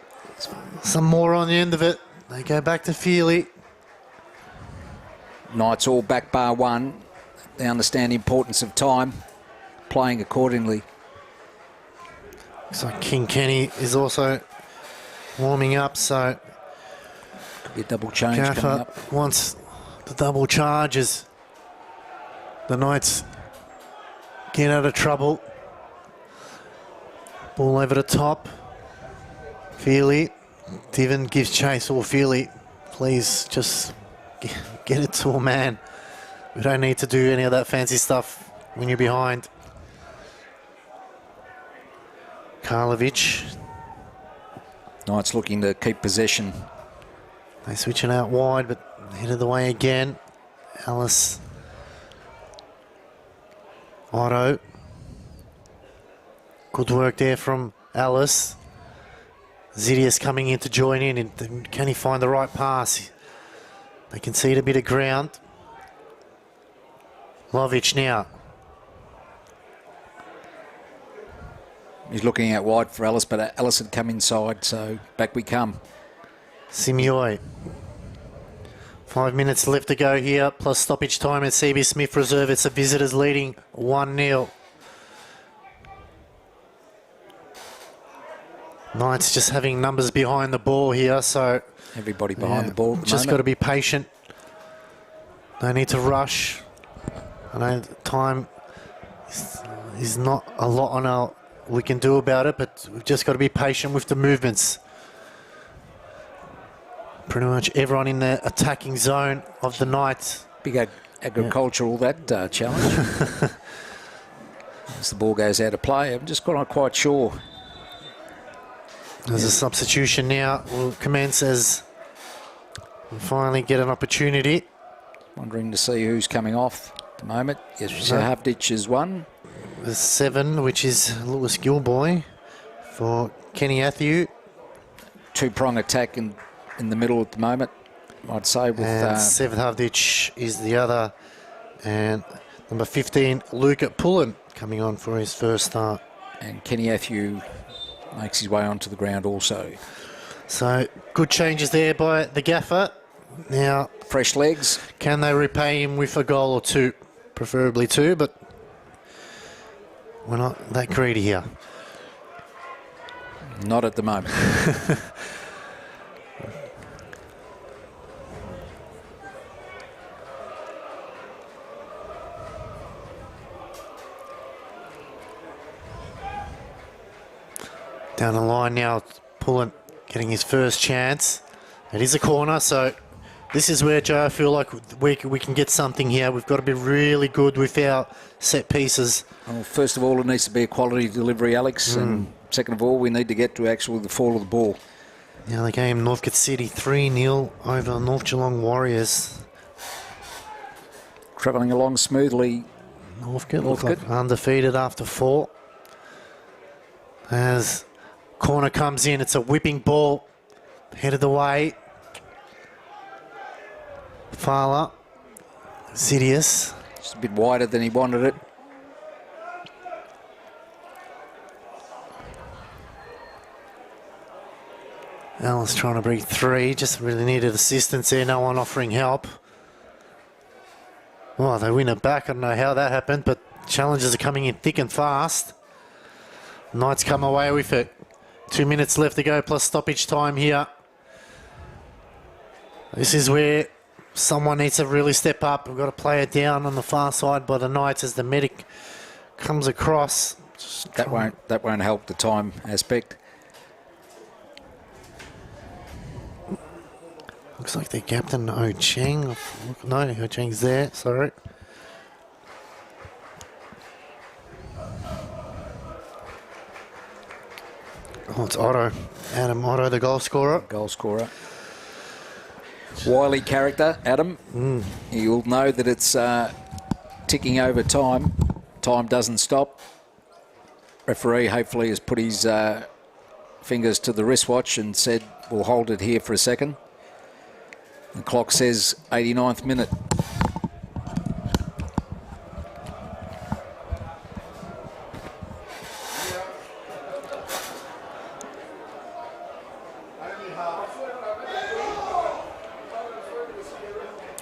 some more on the end of it. They go back to Feely. Knights all back bar one. They understand the importance of time, playing accordingly. Looks like King Kenny is also warming up, so Could be a double change coming Gaffer up. wants the double charges. The Knights get out of trouble. Ball over the top. Feely. Diven gives chase. Or Feely, please just get it to a man. We don't need to do any of that fancy stuff when you're behind. Karlovic. Knights looking to keep possession. They switching out wide, but headed the way again. Alice. Otto. Good work there from Alice. Zidius coming in to join in, and can he find the right pass? They concede a bit of ground. Lovic now. He's looking out wide for Ellis, but Ellis had come inside, so back we come. Simioi. 5 minutes left to go here, plus stoppage time at CB Smith Reserve. It's the visitors leading 1-0. Knights just having numbers behind the ball here, so Everybody behind the ball at the just moment. got to be patient. They need to rush. I know time is not a lot on our we can do about it, but we've just got to be patient with the movements. Pretty much everyone in the attacking zone of the Knights. Big agricultural, that challenge. As the ball goes out of play, I'm just not quite sure. There's a substitution now. Will commence as we finally get an opportunity. Wondering to see who's coming off at the moment. Yes, Havditch is one. The 7, which is Lewis Gilboy for Kenny Athieu. Two-prong attack in the middle at the moment, I'd say. With And Sev Havditch is the other. And number 15, Luca Pullen, coming on for his first start. And Kenny Athieu makes his way onto the ground also. So good changes there by the gaffer. Now, Fresh legs. can they repay him with a goal or two? Preferably 2, but we're not that greedy here. Not at the moment. Down the line now, Pullen getting his first chance. It is a corner, so this is where, Joe, I feel like we can get something here. We've got to be really good with our set pieces. Well, first of all, it needs to be a quality delivery, Alex. And second of all, we need to get to actually the fall of the ball. Now the game, Northcote City 3-0 over North Geelong Warriors. Travelling along smoothly. Northcote look like undefeated after 4. As corner comes in, it's a whipping ball. Headed away. Fowler. Zidius. Just a bit wider than he wanted it. Allen's trying to break 3. Just really needed assistance there. No one offering help. Oh, they win it back. I don't know how that happened, but challenges are coming in thick and fast. Knights come away with it. 2 minutes left to go, plus stoppage time here. This is where someone needs to really step up. We've got to play it down on the far side by the Knights as the medic comes across. That won't help the time aspect. Looks like the captain, Ho Cheng. No, Ho Cheng's there, sorry. Oh, it's Otto. Adam Otto, the goal scorer. Goal scorer. Wily character, Adam. You'll know that it's ticking over time Time doesn't stop. Referee hopefully has put his fingers to the wristwatch and said, we'll hold it here for a second. The clock says 89th minute.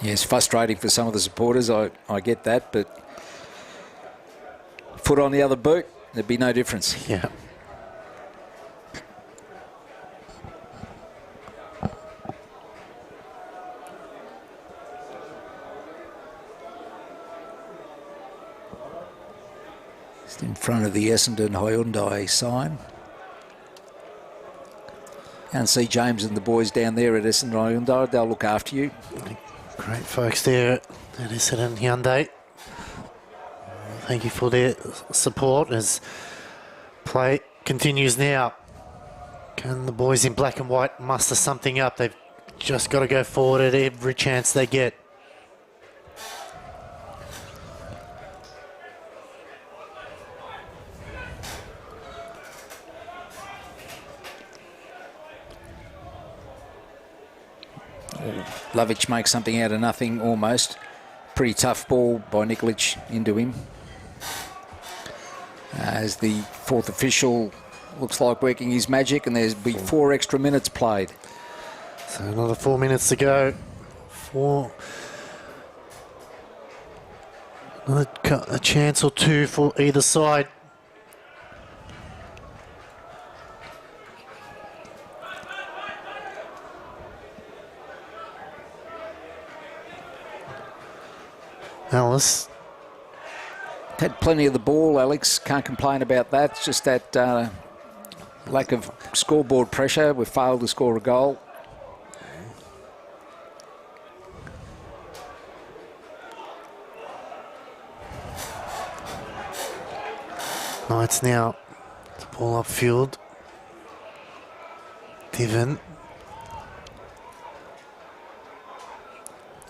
Yeah, it's frustrating for some of the supporters, I get that, but foot on the other boot, there'd be no difference. Yeah. Just in front of the Essendon Hyundai sign. Can't see James and the boys down there at Essendon Hyundai. They'll look after you. Great folks there at Essendon Hyundai. Thank you for their support as play continues now. Can the boys in black and white muster something up? They've just got to go forward at every chance they get. Lovic makes something out of nothing almost. Pretty tough ball by Nikolic into him. As the fourth official looks like working his magic, and there's be 4 extra minutes played. So another 4 minutes to go. A chance or two for either side. Alice. Had plenty of the ball, Alex. Can't complain about that. It's just that lack of scoreboard pressure. We've failed to score a goal. Knights now. The ball upfield. Diven.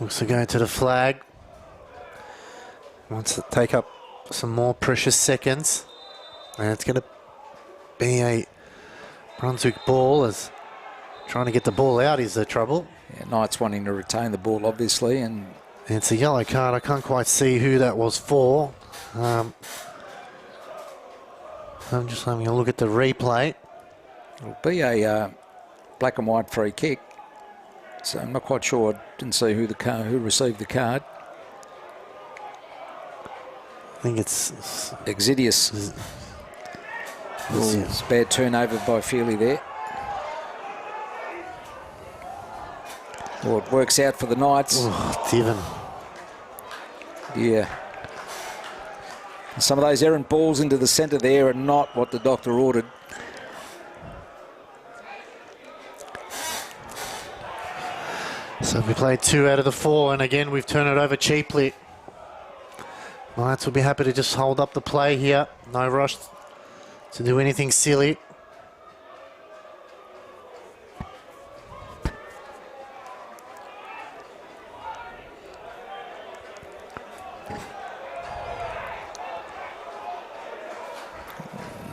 Looks to go to the flag. Wants to take up some more precious seconds. And it's going to be a Brunswick ball, as trying to get the ball out is the trouble. Yeah, Knights wanting to retain the ball, obviously. And it's a yellow card. I can't quite see who that was for. I'm just having a look at the replay. It'll be a black and white free kick. So I'm not quite sure. I didn't see who received the card. I think it's Exidius. It's bad turnover by Feely there. Well, it works out for the Knights. Oh, Diven. Yeah. Some of those errant balls into the centre there are not what the doctor ordered. So we played 2 out of the 4, and again we've turned it over cheaply. Knights will be happy to just hold up the play here. No rush to do anything silly.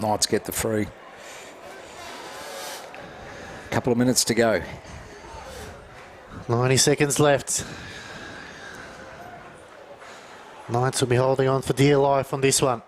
Knights get the free. Couple of minutes to go. 90 seconds left. Knights will be holding on for dear life on this one.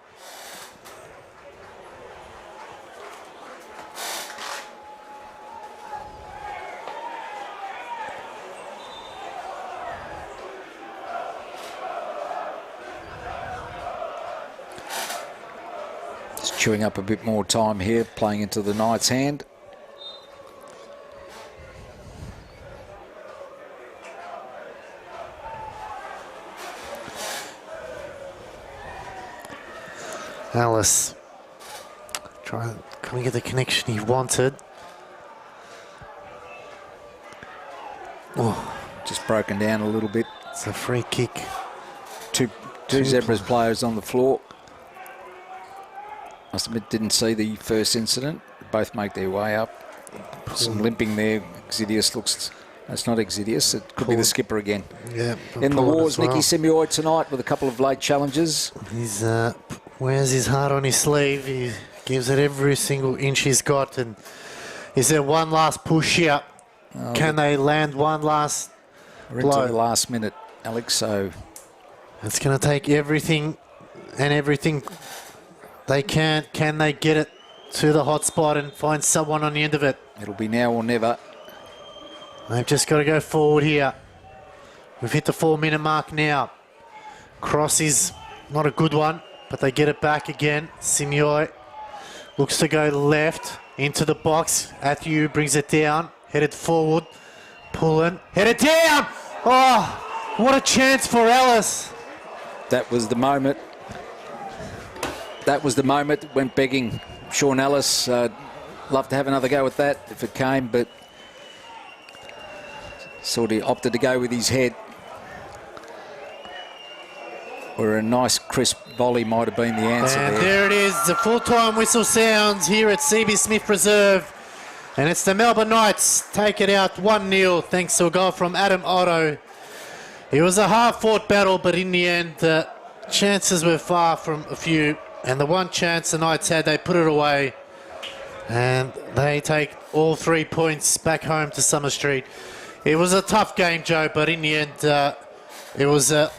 Just chewing up a bit more time here, playing into the Knights' hand. Alice, can we get the connection he wanted? Oh, just broken down a little bit. It's a free kick. Two Zebras players on the floor. Must admit, didn't see the first incident. Both make their way up. Some limping there. Exidius looks... That's not Exidius. It could be the skipper again. Yeah. In the wars, Nicky Simeoy tonight with a couple of late challenges. He's wears his heart on his sleeve. He gives it every single inch he's got. And is there one last push here? Can they land one last We're blow? into the last minute, Alex, so It's going to take everything and everything they can. Can they get it to the hot spot and find someone on the end of it? it'll be now or never. They've just got to go forward here. We've hit the 4-minute mark now. Cross is not a good one, but they get it back again. Simioi looks to go left into the box. Athiu brings it down, headed forward. Pulling, headed down! Oh, what a chance for Ellis. That was the moment. That was the moment that went begging. Sean Ellis, love to have another go at that if it came, but sort of opted to go with his head. Where a nice crisp volley might have been the answer And there. there it is, the full-time whistle sounds here at CB Smith Reserve. And it's the Melbourne Knights take it out 1-0 thanks to a goal from Adam Otto. It was a hard-fought battle, but in the end, the chances were far from a few. And the one chance the Knights had, they put it away. And they take all 3 points back home to Summer Street. It was a tough game, Joe, but in the end, it was the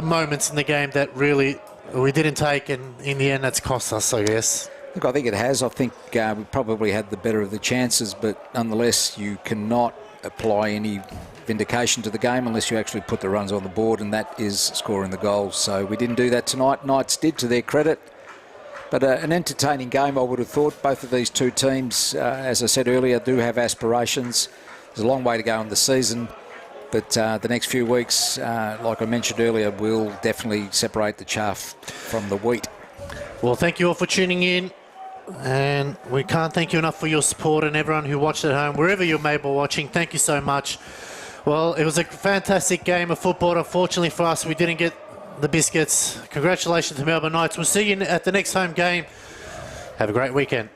moments in the game that really we didn't take, and in the end, that's cost us, I guess. Look, I think it has. I think we probably had the better of the chances, but nonetheless, you cannot apply any vindication to the game unless you actually put the runs on the board, and that is scoring the goals. So we didn't do that tonight. Knights did, to their credit. But an entertaining game, I would have thought. Both of these two teams, as I said earlier, do have aspirations. There's a long way to go in the season, but the next few weeks, like I mentioned earlier, will definitely separate the chaff from the wheat. Well, thank you all for tuning in. And we can't thank you enough for your support, and everyone who watched at home, wherever you may be watching, thank you so much. Well, it was a fantastic game of football. Unfortunately for us, we didn't get the biscuits. Congratulations to Melbourne Knights. We'll see you at the next home game. Have a great weekend.